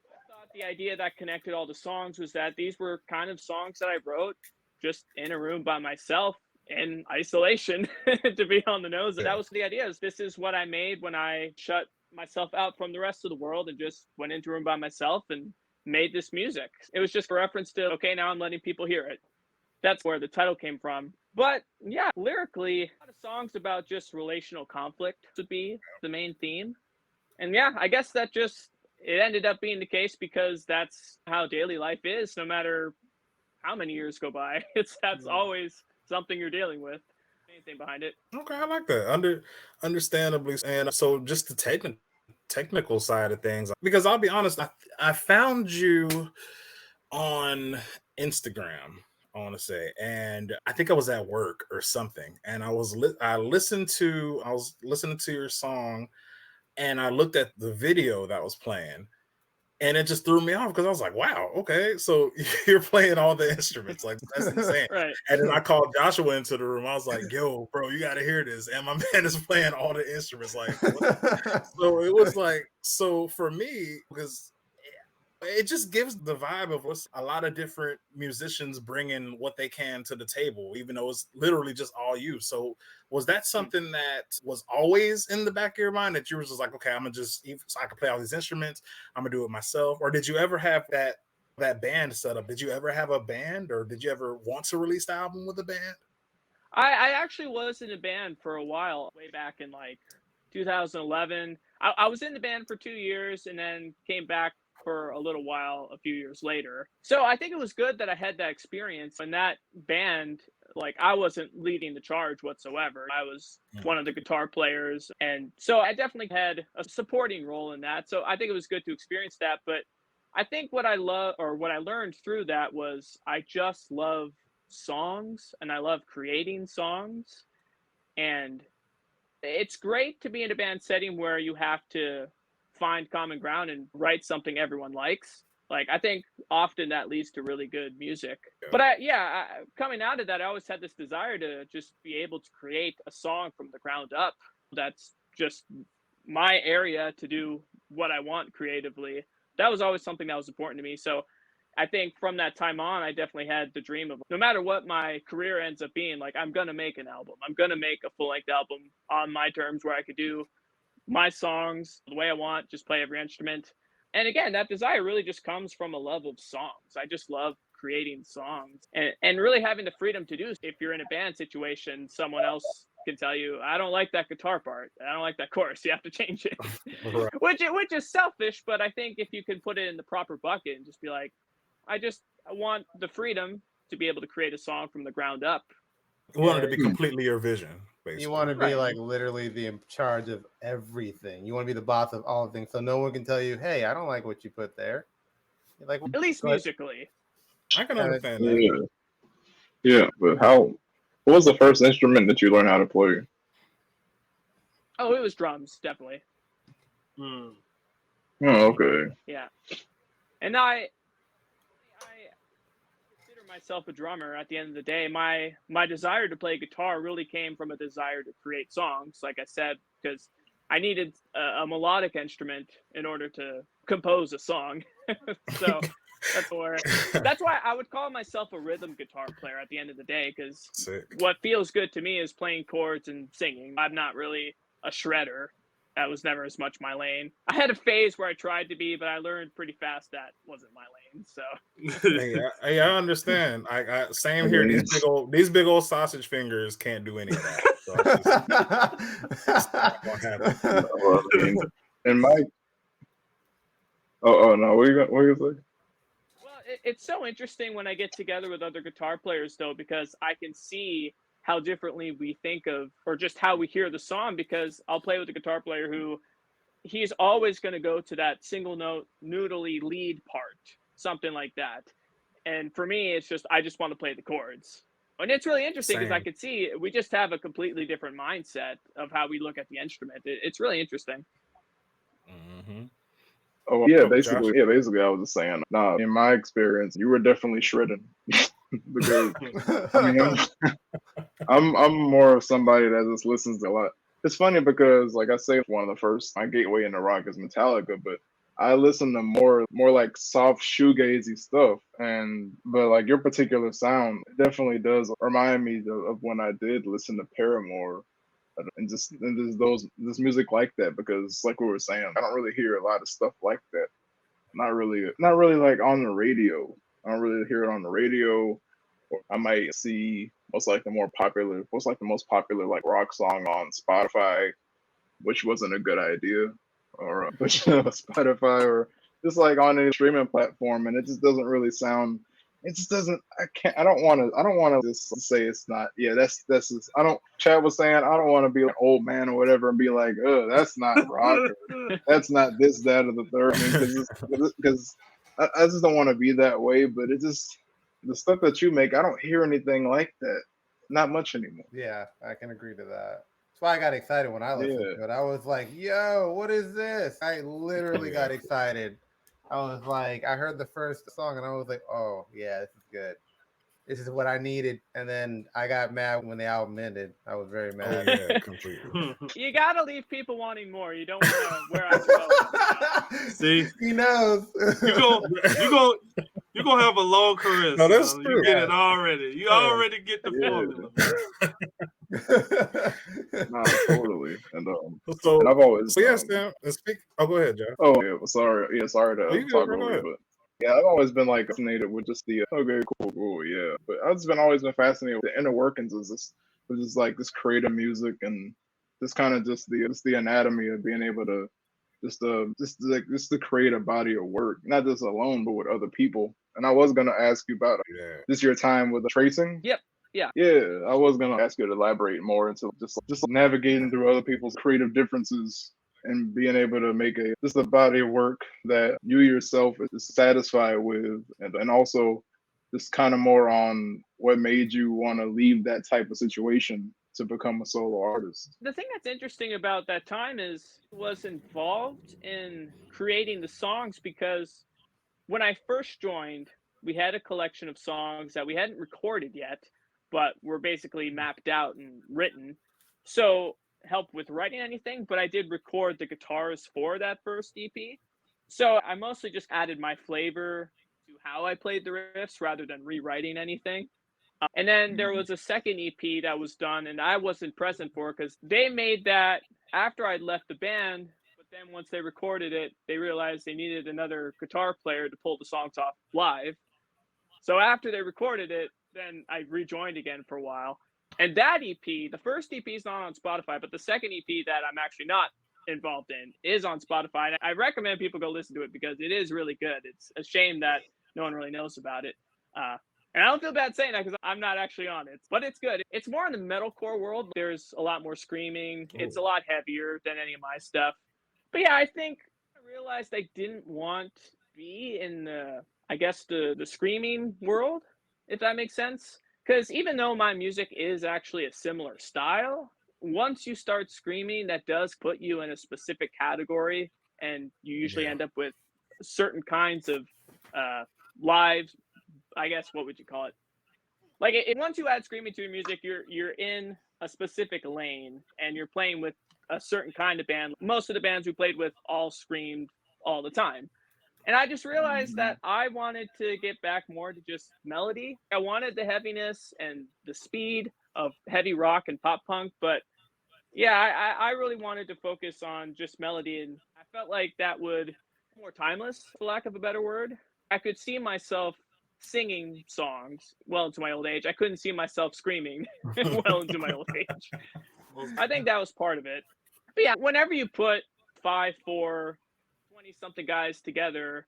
I thought the idea that connected all the songs was that these were kind of songs that I wrote just in a room by myself in isolation to be on the nose. That was the idea. This is what I made when I shut myself out from the rest of the world and just went into a room by myself and made this music. It was just a reference to, okay, now I'm letting people hear it. That's where the title came from. But yeah, lyrically, a lot of songs about just relational conflict would be the main theme. And yeah, I guess that it ended up being the case because that's how daily life is. No matter how many years go by, that's always something you're dealing with. Anything behind it.
Okay, I like that. Understandably. And so just the technical side of things, because I'll be honest, I found you on Instagram, I want to say, and I think I was at work or something, and I was listening to your song, and I looked at the video that was playing, and it just threw me off because I was like, wow, okay, so you're playing all the instruments. Like, that's insane.
Right.
And then I called Joshua into the room. I was like, yo, bro, you got to hear this. And my man is playing all the instruments. Like, so it was like, so for me, because it just gives the vibe of what's a lot of different musicians bringing what they can to the table, even though it's literally just all you. So was that something that was always in the back of your mind that you were just like, okay, I'm gonna just, so I can play all these instruments, I'm gonna do it myself? Or did you ever have that band set up? Did you ever have a band, or did you ever want to release the album with a band?
I actually was in a band for a while, way back in like 2011. I was in the band for 2 years and then came back for a little while a few years later. So I think it was good that I had that experience. In that band, like, I wasn't leading the charge whatsoever. I was one of the guitar players, and so I definitely had a supporting role in that. So I think it was good to experience that. But I think what I learned through that was I just love songs and I love creating songs. And it's great to be in a band setting where you have to find common ground and write something everyone likes. Like, I think often that leads to really good music. But coming out of that, I always had this desire to just be able to create a song from the ground up. That's just my area to do what I want creatively. That was always something that was important to me. So I think from that time on, I definitely had the dream of, no matter what my career ends up being, like, I'm going to make an album. I'm going to make a full-length album on my terms where I could do my songs the way I want, just play every instrument. And again, that desire really just comes from a love of songs. I just love creating songs and really having the freedom to do. If you're in a band situation, someone else can tell you, I don't like that guitar part, I don't like that chorus, you have to change it. Right. which is selfish, but I think if you can put it in the proper bucket and just be like, I want the freedom to be able to create a song from the ground up.
You want it to be completely your vision, basically.
You want to be like literally in charge of everything. You want to be the boss of all things, so no one can tell you, hey, I don't like what you put there. You're like,
at least musically.
I can understand that.
Yeah, but what was the first instrument that you learned how to play?
Oh, it was drums, definitely.
Oh, okay.
Yeah. And I consider myself a drummer at the end of the day. My desire to play guitar really came from a desire to create songs, like I said, because I needed a melodic instrument in order to compose a song. So that's why I would call myself a rhythm guitar player at the end of the day, because what feels good to me is playing chords and singing. I'm not really a shredder. That was never as much my lane. I had a phase where I tried to be, but I learned pretty fast that wasn't my lane. So
Hey, I understand. I same
I
here.
mean,
These big old sausage fingers can't do any of that. So it's not gonna happen.
well, I mean, in my oh no, what you say?
well, it's so interesting when I get together with other guitar players, though, because I can see how differently we think of, or just how we hear the song. Because I'll play with a guitar player who he's always going to go to that single note noodly lead part, something like that. And for me, it's just I just want to play the chords. And it's really interesting because I
Same.
could see we just have a completely different mindset of how we look at the instrument. It's really interesting.
Mm-hmm.
Oh yeah,
Josh?
basically, I was just saying. Nah, in my experience, you were definitely shredding because I mean, I'm more of somebody that just listens to a lot. It's funny because, like I say, one of the first my gateway into rock is Metallica, but I listen to more like soft shoegazy stuff, and but like your particular sound definitely does remind me of when I did listen to Paramore and just this music like that because like we were saying, I don't really hear a lot of stuff like that. Not really like on the radio. I don't really hear it on the radio. Or I might see what's like the most popular like rock song on Spotify, which wasn't a good idea, or which Spotify or just like on any streaming platform, and it just doesn't really sound. It just doesn't. I can't. I don't want to. I don't want to just say it's not. Yeah, that's. Just, I don't. Chad was saying I don't want to be an old man or whatever and be like, oh, that's not rock or that's not this, that, or the third. I mean, because I just don't want to be that way. But it just the stuff that you make, I don't hear anything like that. Not much anymore.
Yeah, I can agree to that. That's why I got excited when I listened
Yeah.
to it. I was like, yo, what is this? I literally got excited. I was like, I heard the first song and I was like, oh, yeah, this is good. This is what I needed. And then I got mad when the album ended. I was very mad.
Oh yeah, completely.
You gotta leave people wanting more. You don't want to wear out your welcome.
See,
he knows.
you're gonna have a long career.
No, that's
son.
true.
You get it already. You already get the
Yeah.
formula.
Nah, totally. And
So,
and I've always
yes, Sam. Speak. Oh, go ahead, Josh.
oh yeah, sorry. Yeah, sorry to
You
talk
good, bro? Go
over you,
ahead.
but yeah, I've always been like fascinated with just the okay, cool, yeah. But I've just been always been fascinated with the inner workings of this, with just like this creative music and this kind of just the anatomy of being able to just to create a body of work, not just alone, but with other people. And I was gonna ask you about
Yeah.
just your time with tracing.
Yep. Yeah.
Yeah, I was gonna ask you to elaborate more into just navigating through other people's creative differences and being able to make a body of work that you yourself is satisfied with, and also just kind of more on what made you want to leave that type of situation to become a solo artist.
The thing that's interesting about that time is I was involved in creating the songs because when I first joined, we had a collection of songs that we hadn't recorded yet, but were basically mapped out and written. So help with writing anything, but I did record the guitars for that first EP. So I mostly just added my flavor to how I played the riffs rather than rewriting anything. And then there was a second EP that was done, and I wasn't present for because they made that after I'd left the band. But then once they recorded it, they realized they needed another guitar player to pull the songs off live. So after they recorded it, then I rejoined again for a while. And that EP, the first EP is not on Spotify, but the second EP that I'm actually not involved in is on Spotify. And I recommend people go listen to it because it is really good. It's a shame that no one really knows about it. And I don't feel bad saying that because I'm not actually on it, but it's good. It's more in the metalcore world. There's a lot more screaming. It's a lot heavier than any of my stuff. But yeah, I think I realized I didn't want to be in the screaming world, if that makes sense. Because even though my music is actually a similar style, once you start screaming, that does put you in a specific category, and you usually end up with certain kinds of live, I guess, what would you call it? Like once you add screaming to your music, you're in a specific lane and you're playing with a certain kind of band. Most of the bands we played with all screamed all the time. And I just realized that I wanted to get back more to just melody. I wanted the heaviness and the speed of heavy rock and pop punk, but Yeah, I really wanted to focus on just melody, and I felt like that would be more timeless, for lack of a better word. I could see myself singing songs well into my old age. I couldn't see myself screaming well into my old age. I think that was part of it. But yeah, whenever you put 5, 4, 20 something guys together,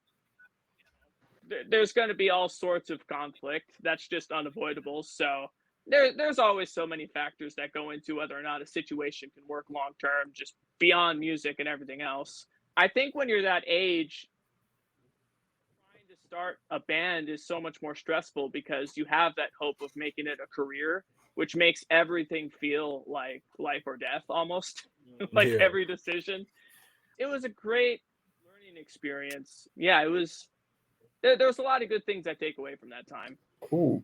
there's going to be all sorts of conflict. That's just unavoidable. So there's always so many factors that go into whether or not a situation can work long term, just beyond music and everything else. I think when you're that age, trying to start a band is so much more stressful because you have that hope of making it a career, which makes everything feel like life or death almost, like
Yeah.
every decision. It was a great learning experience. Yeah, it was. There was a lot of good things I take away from that time.
Cool.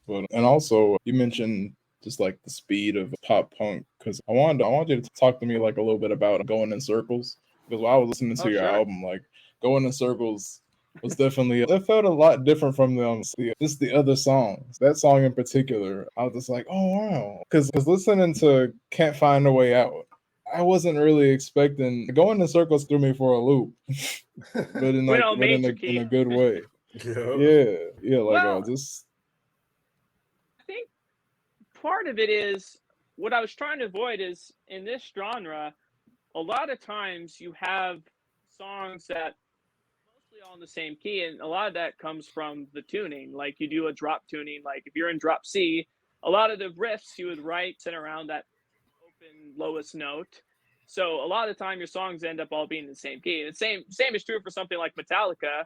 But and also you mentioned just like the speed of pop punk because I wanted you to talk to me like a little bit about Going in Circles because while I was listening to
Oh,
your
sure.
album, like Going in Circles was definitely it felt a lot different from just the other songs. That song in particular, I was just like, oh wow, because listening to Can't Find a Way Out, I wasn't really expecting Going in Circles threw me for a loop, but in like
Well, major key.
in a good way.
Yeah.
Yeah, like
Well,
just
I think part of it is what I was trying to avoid is in this genre, a lot of times you have songs that mostly all in the same key, and a lot of that comes from the tuning. Like you do a drop tuning, like if you're in drop C, a lot of the riffs you would write center around that open lowest note. So a lot of the time your songs end up all being in the same key. And the same is true for something like Metallica.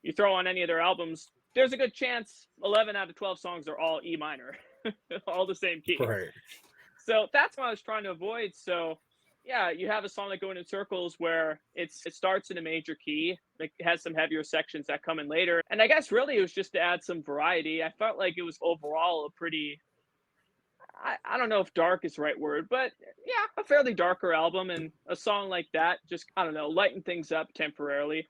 You throw on any of their albums, there's a good chance 11 out of 12 songs are all E minor, all the same key.
Right.
So that's what I was trying to avoid. So yeah, you have a song like Going in Circles where it starts in a major key. It has some heavier sections that come in later. And I guess really it was just to add some variety. I felt like it was overall a pretty, I don't know if dark is the right word, but yeah, a fairly darker album. And a song like that just, I don't know, lighten things up temporarily.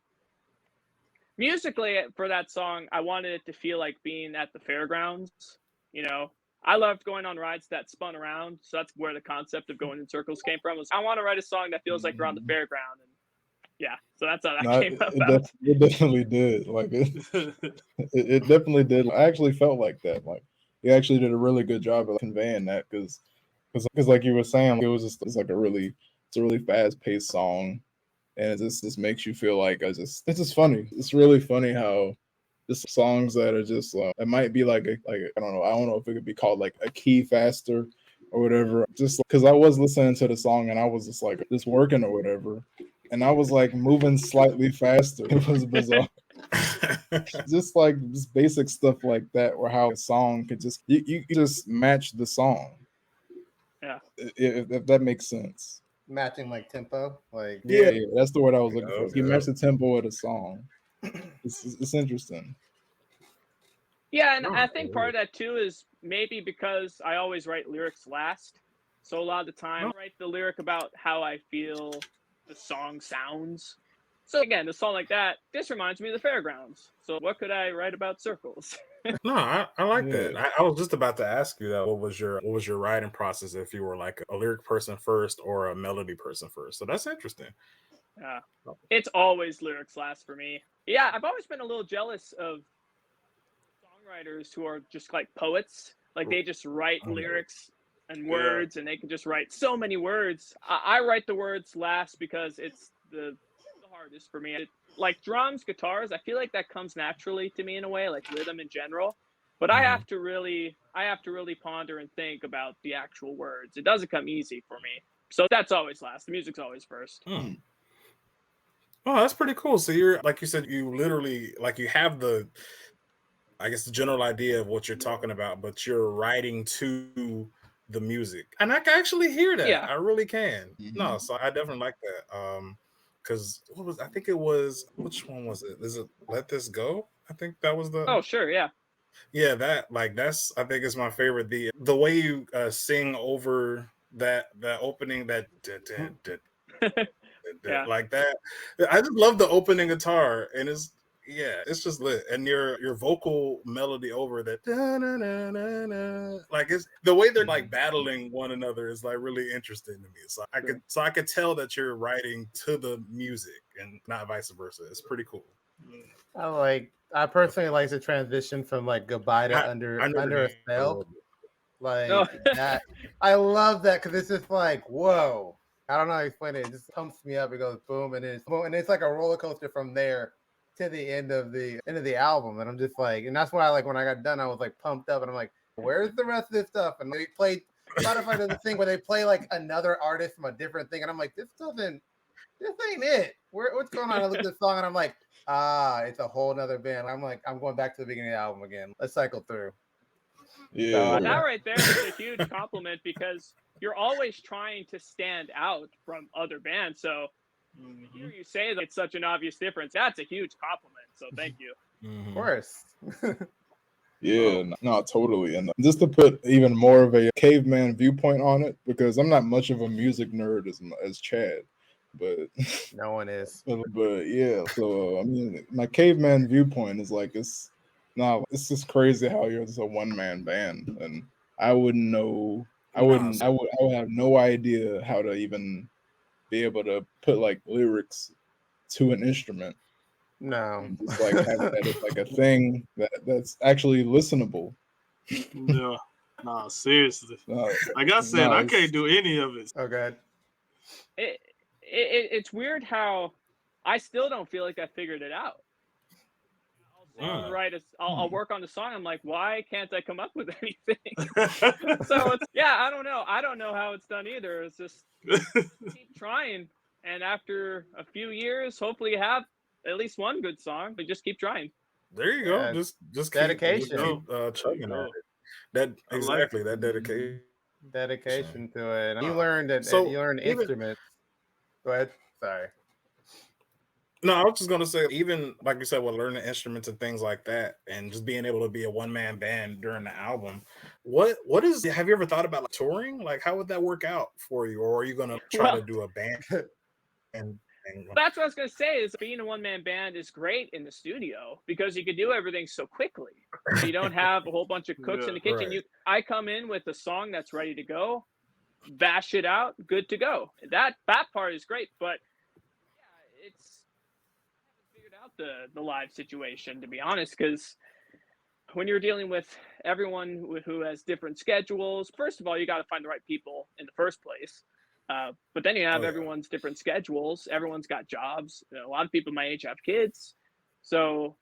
Musically, for that song, I wanted it to feel like being at the fairgrounds. You know, I loved going on rides that spun around. So that's where the concept of Going in Circles came from. Was I want to write a song that feels like you're on the fairground. And yeah, so that's how that came about.
it definitely did. Like it definitely did. I actually felt like that. Like he actually did a really good job of conveying that because like you were saying, it's like it's a really fast paced song, and it just makes you feel like it's just funny. It's really funny how just songs that are just it might be like I don't know if it could be called like a key faster or whatever. Just because I was listening to the song and I was just like just working or whatever, and I was like moving slightly faster. It was bizarre. Just like just basic stuff like that, where how a song could just you just match the song.
Yeah,
if that makes sense.
Matching like tempo, like
Yeah, that's the word I was looking for. You match the tempo of the song. It's interesting.
Yeah, and I think part of that too is maybe because I always write lyrics last. So a lot of the time I write the lyric about how I feel the song sounds. So again, a song like that, this reminds me of the fairgrounds. So what could I write about circles?
No, I like
Yeah.
that. I was just about to ask you that. What was your writing process if you were like a lyric person first or a melody person first? So that's interesting.
Yeah, it's always lyrics last for me. Yeah, I've always been a little jealous of songwriters who are just like poets. Like they just write lyrics and words, and they can just write so many words. I write the words last because it's the hardest for me. Like drums, guitars, I feel like that comes naturally to me in a way, like rhythm in general. But I have to really ponder and think about the actual words. It doesn't come easy for me. So that's always last. The music's always first.
Oh, that's pretty cool. So you're like you said, you literally like you have I guess the general idea of what you're talking about, but you're writing to the music. And I can actually hear that.
Yeah.
I really can. No, so I definitely like that. Because I think it was, which one was it? Is it Let This Go? I think that was the.
Oh, sure, yeah.
Yeah, that's I think is my favorite. The way you sing over that opening
Yeah.
like that. I just love the opening guitar, and it's Yeah, it's just lit, and your vocal melody over that, like it's the way they're like battling one another is like really interesting to me. So I could tell that you're writing to the music and not vice versa. It's pretty cool.
I personally like the transition from like goodbye to under a spell. Like that. I love that because it's just like, whoa. I don't know how to explain it. It just pumps me up. It goes boom, and it's boom, and it's like a roller coaster from there to the end of the album. And I'm just like, and that's why I like when I got done, I was like pumped up, and I'm like, where's the rest of this stuff? And they played Spotify does a thing where they play like another artist from a different thing, and I'm like, this ain't it. What's going on? I look at this song and I'm like, it's a whole nother band. I'm like, I'm going back to the beginning of the album again. Let's cycle through.
Yeah.
So, that right there is a huge compliment because you're always trying to stand out from other bands. So hear you say that it's such an obvious difference. That's a huge compliment. So thank you.
Of course.
Yeah, no, totally. And just to put even more of a caveman viewpoint on it, because I'm not much of a music nerd as Chad, but
no one is.
But yeah, so I mean, my caveman viewpoint is like it's just crazy how you're just a one-man band, and I wouldn't know. I would have no idea how to even be able to put like lyrics to an instrument.
No,
just like have that as like a thing that's actually listenable.
No, seriously. Like I said, I can't do any of it.
Oh, God.
It's weird how I still don't feel like I figured it out. I'll work on the song. I'm like, why can't I come up with anything? So I don't know. I don't know how it's done either. It's just keep trying, and after a few years, hopefully you have at least one good song, but just keep trying.
There you go. Just
dedication.
Keep chugging at it. That exactly that dedication.
Dedication to it. You learned it. So you learned instruments. Go ahead. Sorry.
No, I was just gonna say, even like you said, with learning instruments and things like that, and just being able to be a one-man band during the album. Have you ever thought about like, touring? Like, how would that work out for you, or are you gonna try to do a band?
That's what I was gonna say. Is being a one-man band is great in the studio because you can do everything so quickly. You don't have a whole bunch of cooks in the kitchen.
Right.
I come in with a song that's ready to go, bash it out, good to go. That part is great, but it's figured out the live situation, to be honest, because when you're dealing with everyone who has different schedules, first of all, you got to find the right people in the first place. But then you have everyone's different schedules. Everyone's got jobs. A lot of people my age have kids. So,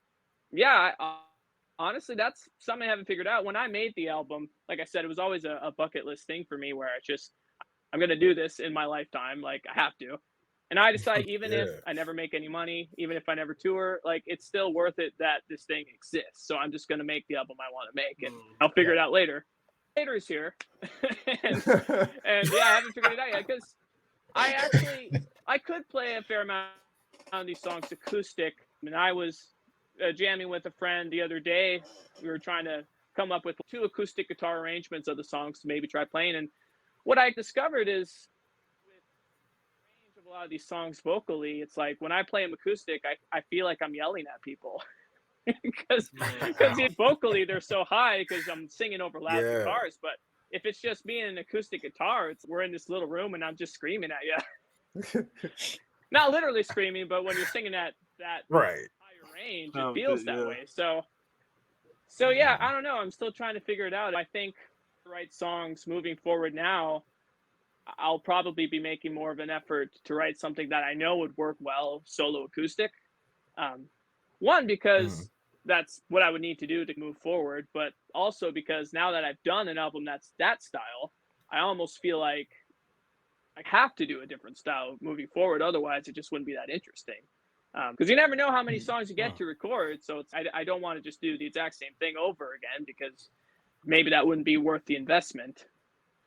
honestly, that's something I haven't figured out. When I made the album, like I said, it was always a bucket list thing for me where I'm going to do this in my lifetime. Like, I have to. And I decide even if I never make any money, even if I never tour, like it's still worth it that this thing exists. So I'm just going to make the album I want to make, and I'll figure it out later. Later is here. and I haven't figured it out yet because I could play a fair amount of these songs acoustic. I mean, I was jamming with a friend the other day. We were trying to come up with 2 acoustic guitar arrangements of the songs to maybe try playing. And what I discovered is a lot of these songs vocally, it's like when I play them acoustic, I feel like I'm yelling at people because vocally they're so high because I'm singing over loud guitars. But if it's just me and an acoustic guitar, we're in this little room and I'm just screaming at you. Not literally screaming, but when you're singing at that higher range, it feels that way. So I don't know. I'm still trying to figure it out. I think the right songs moving forward now, I'll probably be making more of an effort to write something that I know would work well solo acoustic. One, because that's what I would need to do to move forward, but also because now that I've done an album that's that style, I almost feel like I have to do a different style moving forward. Otherwise, it just wouldn't be that interesting. Because you never know how many songs you get to record. So I don't want to just do the exact same thing over again because maybe that wouldn't be worth the investment.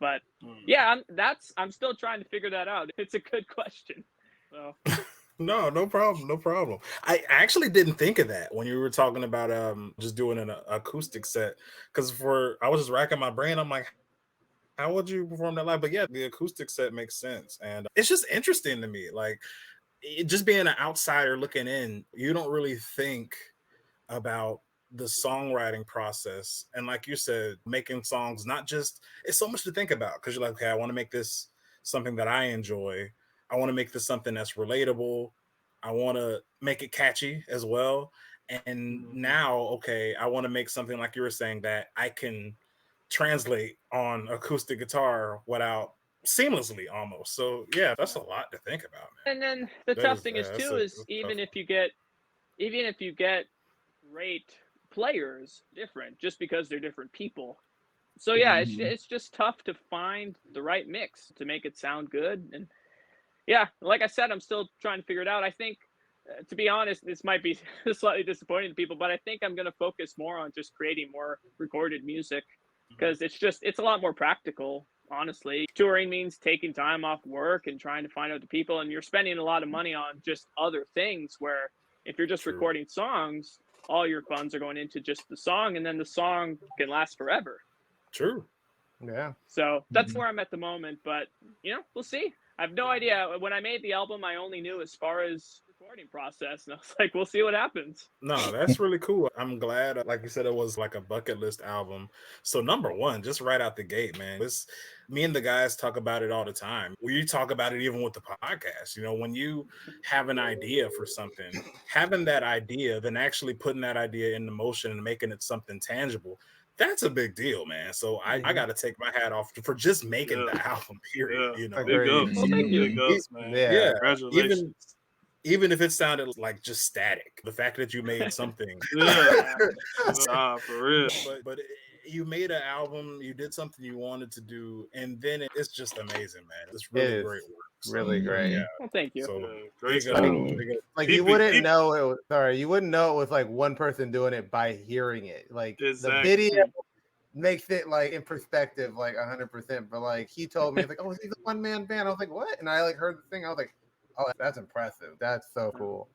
But I'm still trying to figure that out. It's a good question. So.
No problem. I actually didn't think of that when you were talking about just doing an acoustic set, because I was just racking my brain. I'm like, how would you perform that live? But yeah, the acoustic set makes sense, and it's just interesting to me. Like, just being an outsider looking in, you don't really think about the songwriting process. And like you said, making songs, not just, it's so much to think about because you're like, okay, I want to make this something that I enjoy. I want to make this something that's relatable. I want to make it catchy as well. And now, okay, I want to make something like you were saying that I can translate on acoustic guitar without seamlessly almost. So yeah, that's a lot to think about, man.
And then the
That
tough
is,
thing
yeah,
is
that's
too
a
is
tough
even if
one.
you get great players different just because they're different people. So yeah, it's just tough to find the right mix to make it sound good. And yeah, like I said, I'm still trying to figure it out. I think, to be honest, this might be slightly disappointing to people, but I think I'm going to focus more on just creating more recorded music because it's a lot more practical. Honestly, touring means taking time off work and trying to find out the people, and you're spending a lot of money on just other things. Where if you're just
True.
recording songs, all your funds are going into just the song, and then the song can last forever.
True.
Yeah.
So that's where I'm at the moment, but we'll see. I have no idea. When I made the album, I only knew as far as recording process, and I was like, we'll see what happens.
No, that's really cool. I'm glad, like you said, it was like a bucket list album. So number one, just right out the gate, man. Me and the guys talk about it all the time. We talk about it even with the podcast. When you have an idea for something, having that idea, then actually putting that idea into motion and making it something tangible, that's a big deal, man. So I got to take my hat off for just making the album, period.
Big ups.
Well, thank you.
Big ups, man.
Yeah.
Congratulations.
Even if it sounded like just static, the fact that you made something,
Nah, for real.
but you made an album, you did something you wanted to do, and then it's just amazing, man. It's really great work. So,
Really great.
Yeah.
Well, thank you.
So
Great
big up,
stuff.
big up.
Like you wouldn't know it was, you wouldn't know it was like one person doing it by hearing it. Like
Exactly.
the video makes it like in perspective, like 100%. But like he told me, like, oh, he's a one-man band. I was like, what? And I like heard the thing. I was like, oh, that's impressive. That's so cool.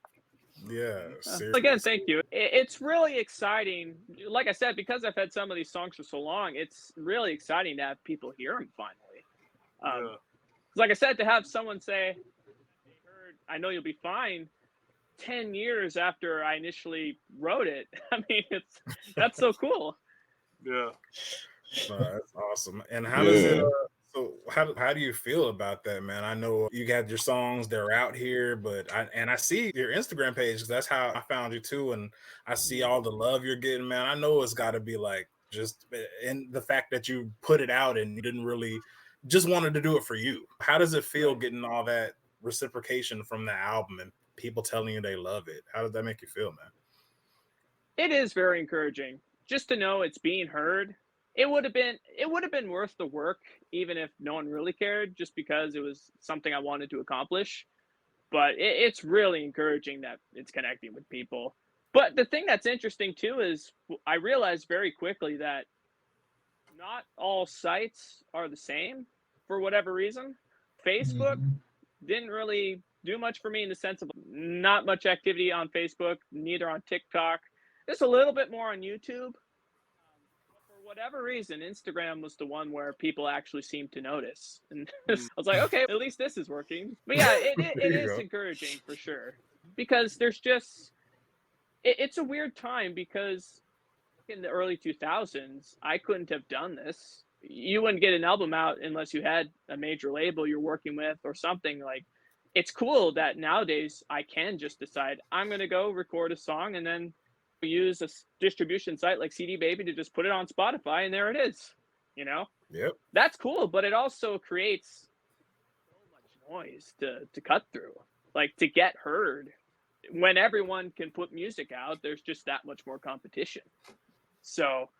Yeah. Seriously.
Again, thank you. It's really exciting. Like I said, because I've had some of these songs for so long, it's really exciting to have people hear them finally. Like I said, to have someone say, they heard I Know You'll Be Fine 10 years after I initially wrote it. I mean, that's so cool.
Yeah.
That's awesome. And how does it so how do you feel about that, man? I know you got your songs, they're out here, but I see your Instagram page, 'cause that's how I found you too, and I see all the love you're getting, man. I know it's got to be like just in the fact that you put it out and you didn't really just wanted to do it for you. How does it feel getting all that reciprocation from the album and people telling you they love it? How does that make you feel, man?
It is very encouraging just to know it's being heard. It would have been worth the work even if no one really cared, just because it was something I wanted to accomplish. But it's really encouraging that it's connecting with people. But the thing that's interesting too is I realized very quickly that not all sites are the same for whatever reason. Facebook didn't really do much for me in the sense of not much activity on Facebook, neither on TikTok. Just a little bit more on YouTube. For whatever reason, Instagram was the one where people actually seemed to notice. And I was like, okay, at least this is working. But yeah, it is encouraging for sure. Because there's just, it's a weird time because in the early 2000s, I couldn't have done this. You wouldn't get an album out unless you had a major label you're working with or something. Like, it's cool that nowadays I can just decide I'm going to go record a song and then use a distribution site like CD Baby to just put it on Spotify, and there it is.
Yep.
That's cool, but it also creates so much noise to cut through, like to get heard. When everyone can put music out, there's just that much more competition. So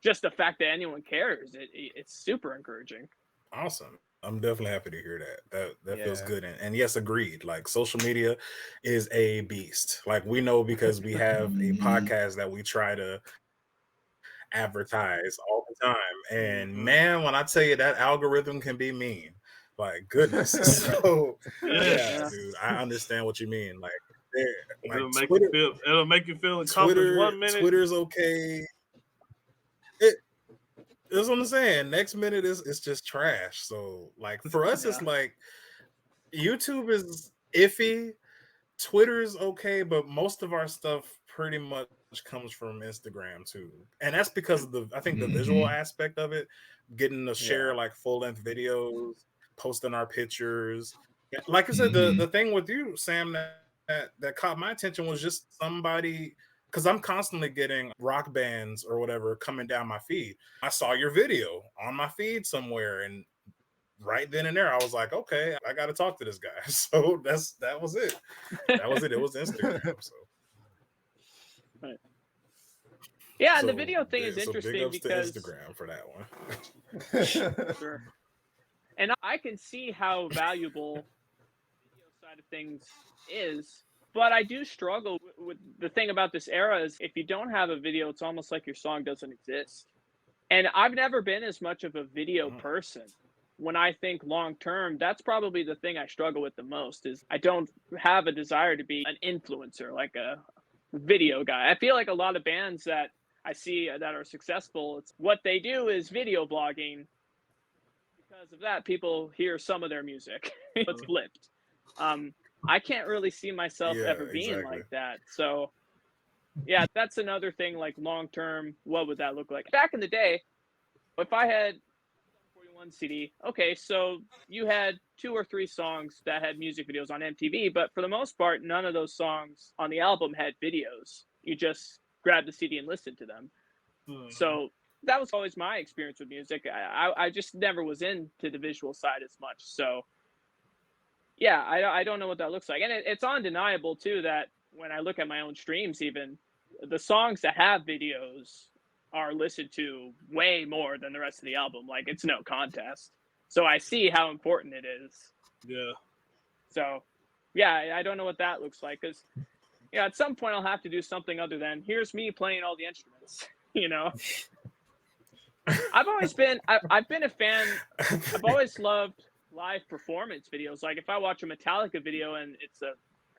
just the fact that anyone cares, it's super encouraging.
Awesome. I'm definitely happy to hear that. That feels good. And yes, agreed. Like social media is a beast. Like we know because we have a podcast that we try to advertise all the time. And man, when I tell you that algorithm can be mean, like goodness. So yeah, dude, I understand what you mean. Like,
it'll make you feel accomplished 1 minute.
Twitter's okay. That's what I'm saying. Next minute it's just trash. So like for us, it's like YouTube is iffy, Twitter is okay, but most of our stuff pretty much comes from Instagram too, and that's because of I think the visual aspect of it, getting to share like full length videos, posting our pictures. Like I said, the thing with you, Sam, that caught my attention was just somebody, because I'm constantly getting rock bands or whatever coming down my feed. I saw your video on my feed somewhere, and right then and there, I was like, okay, I got to talk to this guy. So that was it. That was it. It was Instagram. So.
Right. Yeah,
so
the video thing is
big
interesting
ups
because
to Instagram for that one.
Sure. And I can see how valuable the video side of things is, but I do struggle with the thing about this era is if you don't have a video, it's almost like your song doesn't exist. And I've never been as much of a video person. When I think long term, that's probably the thing I struggle with the most is I don't have a desire to be an influencer, like a video guy. I feel like a lot of bands that I see that are successful, it's what they do is video blogging. Because of that, people hear some of their music. It's flipped. I can't really see myself ever being like that. So yeah, that's another thing, like long term, what would that look like? Back in the day, if I had 41 CD, okay, so you had 2 or 3 songs that had music videos on MTV, but for the most part, none of those songs on the album had videos. You just grabbed the CD and listened to them. So that was always my experience with music. I just never was into the visual side as much. So yeah, I don't know what that looks like. And it's undeniable too that when I look at my own streams, even the songs that have videos are listened to way more than the rest of the album. Like it's no contest. So I see how important it is.
Yeah.
So yeah, I don't know what that looks like because yeah, at some point I'll have to do something other than here's me playing all the instruments, you know. I've been a fan. I've always loved live performance videos. Like if I watch a Metallica video and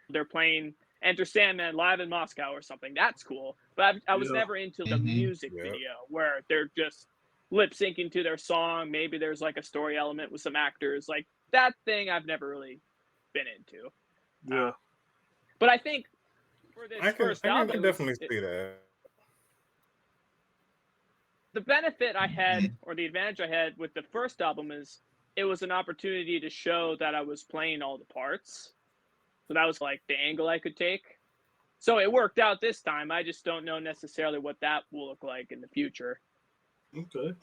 they're playing Enter Sandman live in Moscow or something, that's cool. But I was never into the music video where they're just lip syncing to their song. Maybe there's like a story element with some actors. Like that thing I've never really been into.
Yeah.
But I think for this first album,
I can definitely see that.
The benefit I had, or the advantage I had with the first album is it was an opportunity to show that I was playing all the parts. So that was like the angle I could take. So it worked out this time. I just don't know necessarily what that will look like in the future.
Okay.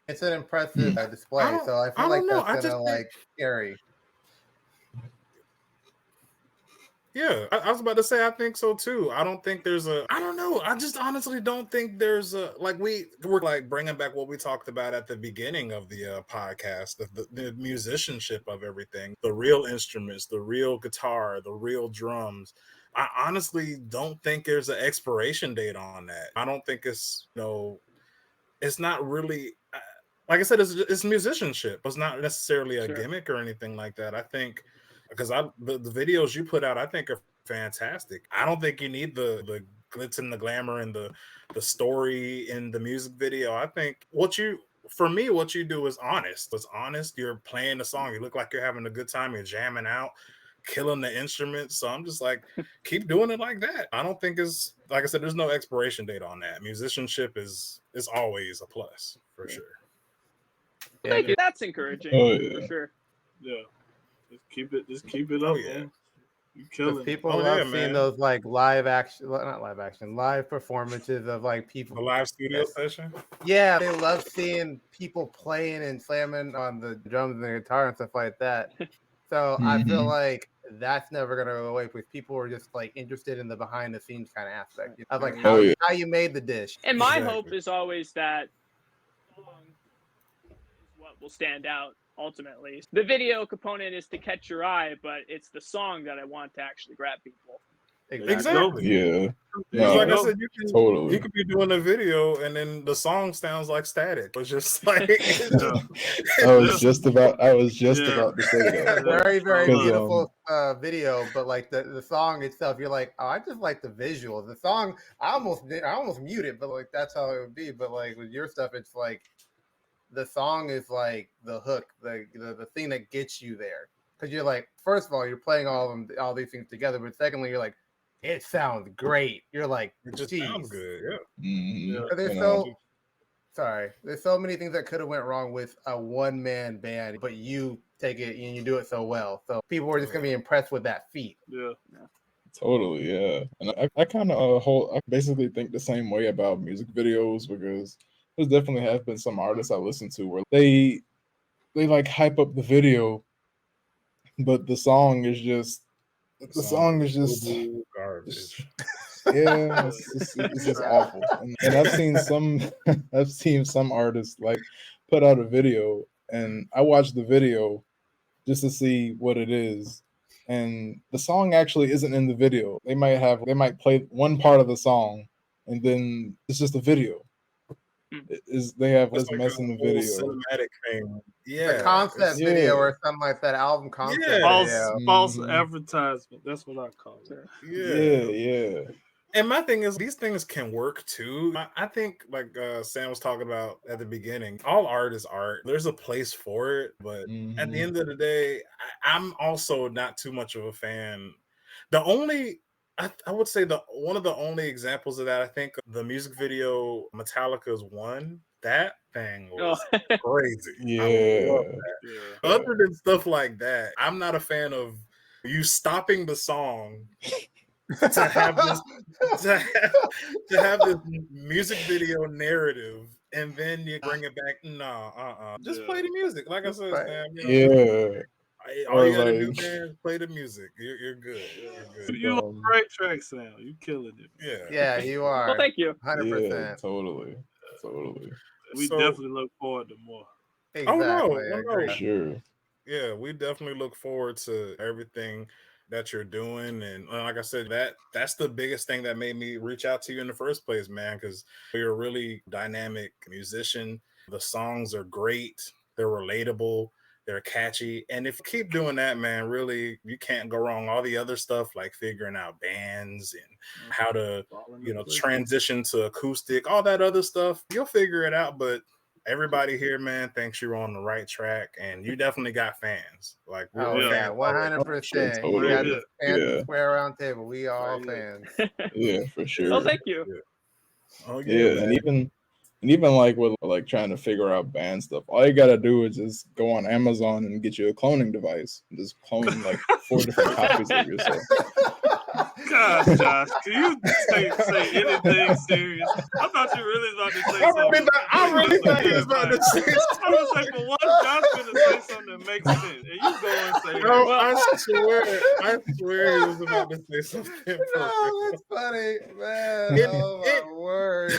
It's an impressive display, so I feel like that's gonna like scary.
Yeah, I was about to say I think so too. I don't think there's a. I don't know. I just honestly don't think there's a like we're like bringing back what we talked about at the beginning of the podcast, the musicianship of everything, the real instruments, the real guitar, the real drums. I honestly don't think there's an expiration date on that. I don't think it's it's not really. Like I said, it's musicianship. It's not necessarily a gimmick or anything like that. I think. Because the videos you put out, I think are fantastic. I don't think you need the glitz and the glamour and the story in the music video. I think what you do is honest. It's honest. You're playing the song. You look like you're having a good time. You're jamming out, killing the instruments. So I'm just like, keep doing it like that. I don't think it's like I said. There's no expiration date on that. Musicianship is always a plus for sure.
Thank you. That's encouraging for sure.
Yeah. Just keep it up, man. You killing.
People love seeing those like live performances of like people.
The live studio session.
Yeah, they love seeing people playing and slamming on the drums and the guitar and stuff like that. So I feel like that's never gonna go away because people are just like interested in the behind the scenes kind of aspect of like how you made the dish.
And my hope is always that song is what will stand out. Ultimately, the video component is to catch your eye, but it's the song that I want to actually grab people.
Exactly.
Yeah.
Like I said, you could be doing a video and then the song sounds like static. It's just like
I was just about to say that.
Very, very beautiful video, but like the song itself, you're like, oh, I just like the visuals. The song, I almost mute it, but like that's how it would be. But like with your stuff, it's like the song is like the hook, the thing that gets you there. because you're like, first of all, you're playing all these things together, but secondly, you're like, it sounds great. You're like,
It just
geez.
sounds good. Yeah.
Mhm.
Yeah.
There's so many things that could have went wrong with a one-man band, but you take it and you do it so well. So people were just gonna be impressed with that feat.
Yeah.
Totally, yeah. And I kind of I basically think the same way about music videos, because there's definitely have been some artists I listen to where they like hype up the video, but the song is just
garbage.
yeah, it's just awful. And I've seen some artists like put out a video, and I watched the video just to see what it is. And the song actually isn't in the video. They might play one part of the song, and then it's just a video. They have
It's
this
like
mess
a
in the
whole
video.
cinematic thing. Yeah.
The concept
it's-
video or something like that, album concept
Yeah.
video.
False
Mhm.
advertisement. That's what I call it.
Yeah.
And my thing is, these things can work too. I think, like Sam was talking about at the beginning, all art is art. There's a place for it, but at the
Mhm.
end of the day, I'm also not too much of a fan. The only I would say one of the only examples of that, I think the music video Metallica's One, that thing was crazy. I love
Yeah.
that.
Yeah.
Other than stuff like that, I'm not a fan of you stopping the song to have this to have this music video narrative, and then you bring it back. No, just play the music. Like I said, Sam,
Yeah.
all
Or
you gotta do,
like-
man, is play the music. You're good. You're good.
You on the right track, Sam. You killing it.
Yeah.
Yeah, you are.
Well, thank you.
100%.
Yeah, totally.
We
So-
definitely look forward to more.
Exactly.
no,
I agree.
For sure.
Yeah, we definitely look forward to everything that you're doing, and like I said, that's the biggest thing that made me reach out to you in the first place, man, because you're a really dynamic musician. The songs are great, they're relatable, they're catchy, and if you keep doing that, man, really you can't go wrong. All the other stuff like figuring out bands and how to transition to acoustic, all that other stuff, you'll figure it out. But everybody here, man, thinks you're on the right track, and you definitely got fans. Like,
Oh yeah,
fans.
100%.
Totally.
We got the fans
Yeah.
square round table. We all fans.
Yeah, for sure.
Well, thank you.
Oh
Yeah,
man.
and even like with like trying to figure out band stuff, all you gotta do is just go on Amazon and get you a cloning device. Just clone like 4 different copies of yourself.
God, Josh, can you say anything serious? I thought you really was about to say something.
I really thought he was about to say
I was like, for what? Josh gonna say something that makes sense, and you go and say,
Bro,
well,
I swear he was about to say something perfect.
No, that's funny, man.
It-
Oh
it-
my word.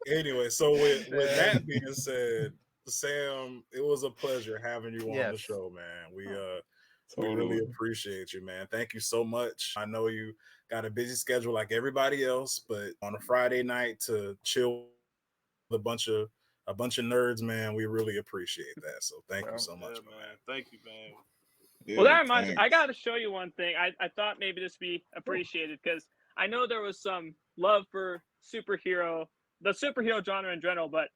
Anyway, so with that being said, Sam, it was a pleasure having you on the
Yes.
show, man. We
Totally.
really appreciate you, man. Thank you so much. I know you got a busy schedule like everybody else, but on a Friday night to chill with a bunch of nerds, man, we really appreciate that. So thank you so much,
yeah, man. Thank you, man.
Yeah,
Well, that reminds me, I
thanks.
got to show you one thing. I thought maybe this would be appreciated because I know there was some love for the superhero genre in general, but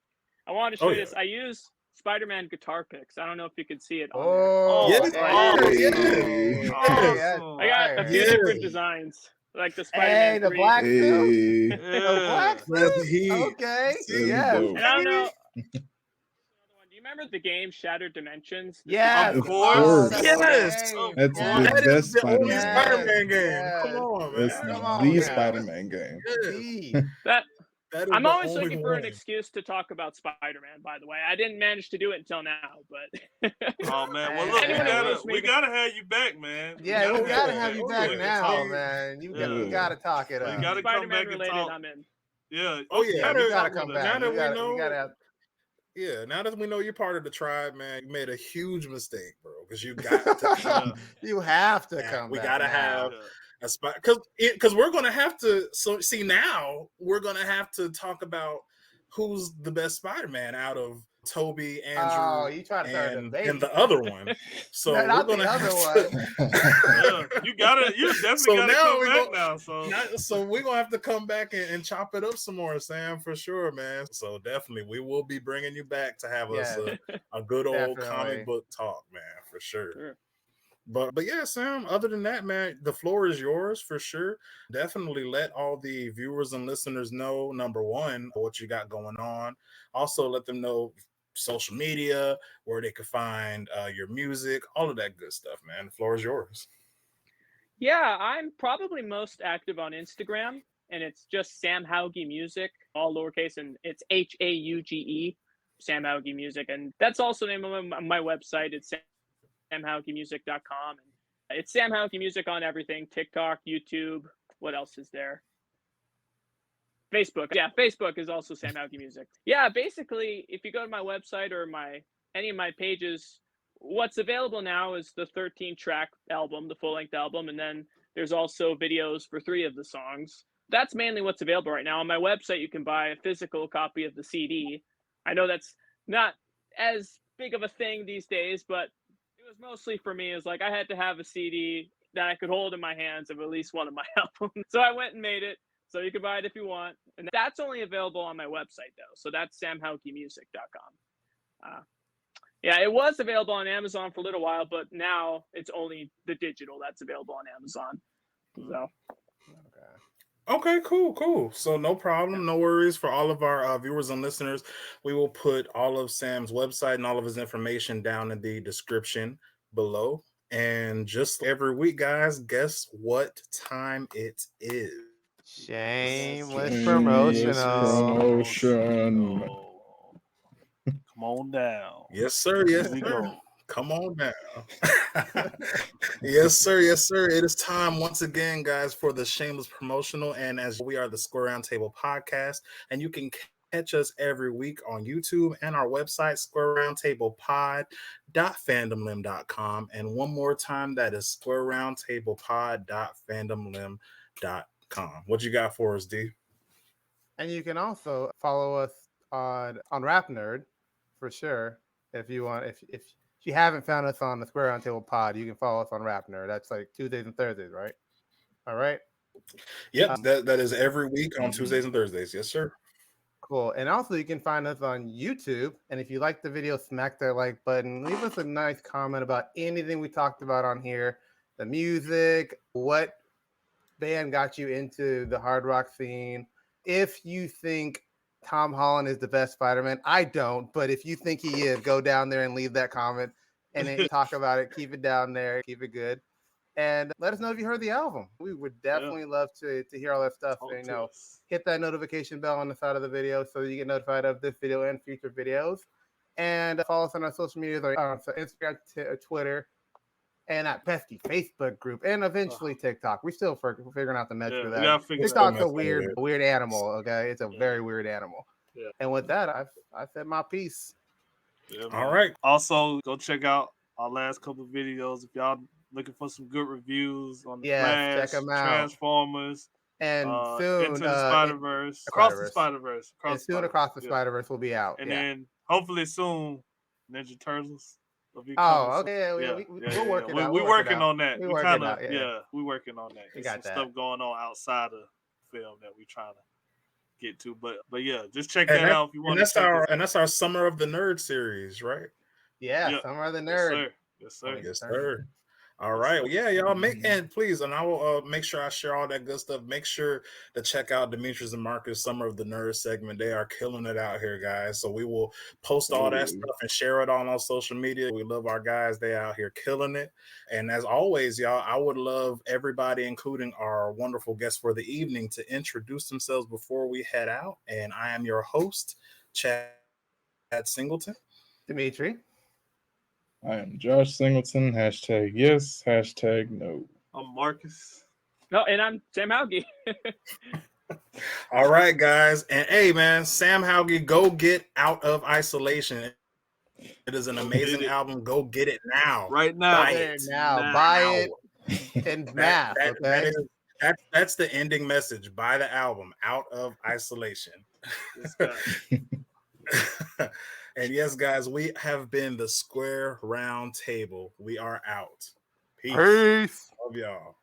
I wanted to show you this. I use Spider-Man guitar picks. I don't know if you can see it.
Oh,
Yes,
hey.
Awesome.
I got a few
Yes.
different designs, like the Spider-Man
Hey, the
3.
black suit.
Hey.
The
Yeah.
black
That's
suit.
heat.
Okay.
That's
Yes.
dope.
And I don't know. Do you remember the game Shattered Dimensions?
Yes.
Of course.
Oh, that's
Yes.
great.
That's
Yes.
the
That is
best
the only
Yes.
Spider-Man game.
Yes.
Come on,
That's
man.
Come on
the
now.
Spider-Man game.
Yes.
That is
I'm
the
always
only
looking for
one.
an excuse to talk about Spider-Man, by the way. I didn't manage to do it until now, but
Oh man, well look,
Anyone who
knows,
we
maybe.
gotta have you back, man.
Yeah, we gotta have you
Oh,
back
yeah.
now,
Talk.
man. You
Yeah.
gotta talk it
You
up.
gotta come
Spider-Man
back and
related,
talk.
I'm in.
Yeah.
Oh, yeah.
Yeah,
Now
you
that-
gotta come
now
back.
that
You
we
gotta,
know-
you gotta have.
Yeah, now that we know you're part of the tribe, man, you made a huge mistake, bro. Because you got to come.
You have to
Yeah,
come
we
back.
gotta
now.
have a spot because we're gonna have to. So see, now we're gonna have to talk about who's the best Spider-Man out of Toby, Andrew,
Oh, you try to start a
and
debate.
the other one. So
No,
we're
not the
gonna
other
have
one.
Yeah. You definitely
So
gotta
now
come
we
back
go-
now. So
so we're gonna have to come back and chop it up some more, Sam, for sure, man. So definitely we will be bringing you back to have us
Yeah.
a good old
Definitely.
comic book talk, man, for sure.
Sure.
But yeah, Sam, other than that, man, the floor is yours for sure. Definitely let all the viewers and listeners know, number one, what you got going on. Also, let them know social media, where they could find your music, all of that good stuff, man. The floor is yours.
Yeah, I'm probably most active on Instagram, and it's just Sam Hauge Music, all lowercase, and it's Hauge, Sam Hauge Music, and that's also the name of my website. It's samhaugemusic.com, and it's Sam Hauge Music on everything: TikTok, YouTube. What else is there? Facebook. Yeah, Facebook is also Sam Hauge Music. Yeah, basically, if you go to my website or any of my pages, what's available now is the 13-track album, the full-length album, and then there's also videos for 3 of the songs. That's mainly what's available right now. On my website, you can buy a physical copy of the CD. I know that's not as big of a thing these days, but it was mostly for me. Is like I had to have a CD that I could hold in my hands of at least one of my albums. So I went and made it. So you can buy it if you want. And that's only available on my website, though. So that's samhaugemusic.com. Yeah, it was available on Amazon for a little while, but now it's only the digital that's available on Amazon. So.
Okay, cool. So no problem, no worries for all of our viewers and listeners. We will put all of Sam's website and all of his information down in the description below. And just every week, guys, guess what time it is?
Shameless
Shameless
promotional.
promotion.
Come on down.
Yes, sir. Yes,
Here we
sir.
go.
Come on down. Yes, sir. Yes, sir. It is time once again, guys, for the shameless promotional. And as we are the Square Round Table podcast, and you can catch us every week on YouTube and our website, squareroundtablepod.fandomlim.com. And one more time, that is squareroundtablepod.fandomlim.com. What you got for us, D?
And you can also follow us on Rap Nerd for sure. If you want, if you haven't found us on the Square Roundtable Pod, you can follow us on Rap Nerd. That's like Tuesdays and Thursdays, right? All right.
Yep, that is every week on Tuesdays and Thursdays. Yes, sir.
Cool. And also, you can find us on YouTube. And if you like the video, smack that like button. Leave us a nice comment about anything we talked about on here, the music, what band got you into the hard rock scene. If you think Tom Holland is the best Spider-Man, I don't. But if you think he is, go down there and leave that comment and then talk about it. Keep it down there. Keep it good. And let us know if you heard the album. We would definitely love to hear all that stuff. And, hit that notification bell on the side of the video so you get notified of this video and future videos. And follow us on our social media, so Instagram, Twitter, and that pesky Facebook group, and eventually TikTok. We're still figuring out the metric for that. TikTok's a weird animal. Okay, it's a very weird animal.
Yeah.
And with that, I said my piece.
Yeah,
all right.
Also, go check out our last couple of videos if y'all looking for some good reviews on the Flash,
check them out.
Transformers,
and soon
Into the Spider-Verse,
Across
the Spider-Verse,
Across the Spider-Verse will be out,
and then hopefully soon Ninja Turtles.
Okay, we're working.
We're working on that.
We're working on that.
We got some stuff going on outside of film that we're trying to get to, but yeah, just check that out if you want.
And that's our Summer of the Nerd series, right?
Yeah, Summer of the Nerd.
Yes, sir.
Yes, sir. All right. Well, yeah, y'all please, and I will make sure I share all that good stuff. Make sure to check out Dmitri and Marcus Summer of the Nerd segment. They are killing it out here, guys. So we will post all that stuff and share it on social media. We love our guys. They out here killing it. And as always, y'all, I would love everybody, including our wonderful guests for the evening, to introduce themselves before we head out. And I am your host, Chad Singleton.
Dmitri.
I am Josh Singleton. # yes, # no.
I'm Marcus.
No, and I'm Sam Hauge.
All right, guys. And hey, man, Sam Hauge, go get Out of Isolation. It is an amazing album. Go get it now.
Right now.
Buy it now. Buy it in mass.
That's the ending message. Buy the album, Out of Isolation. And yes, guys, we have been the Square Round Table. We are out. Peace.
Peace.
Love y'all.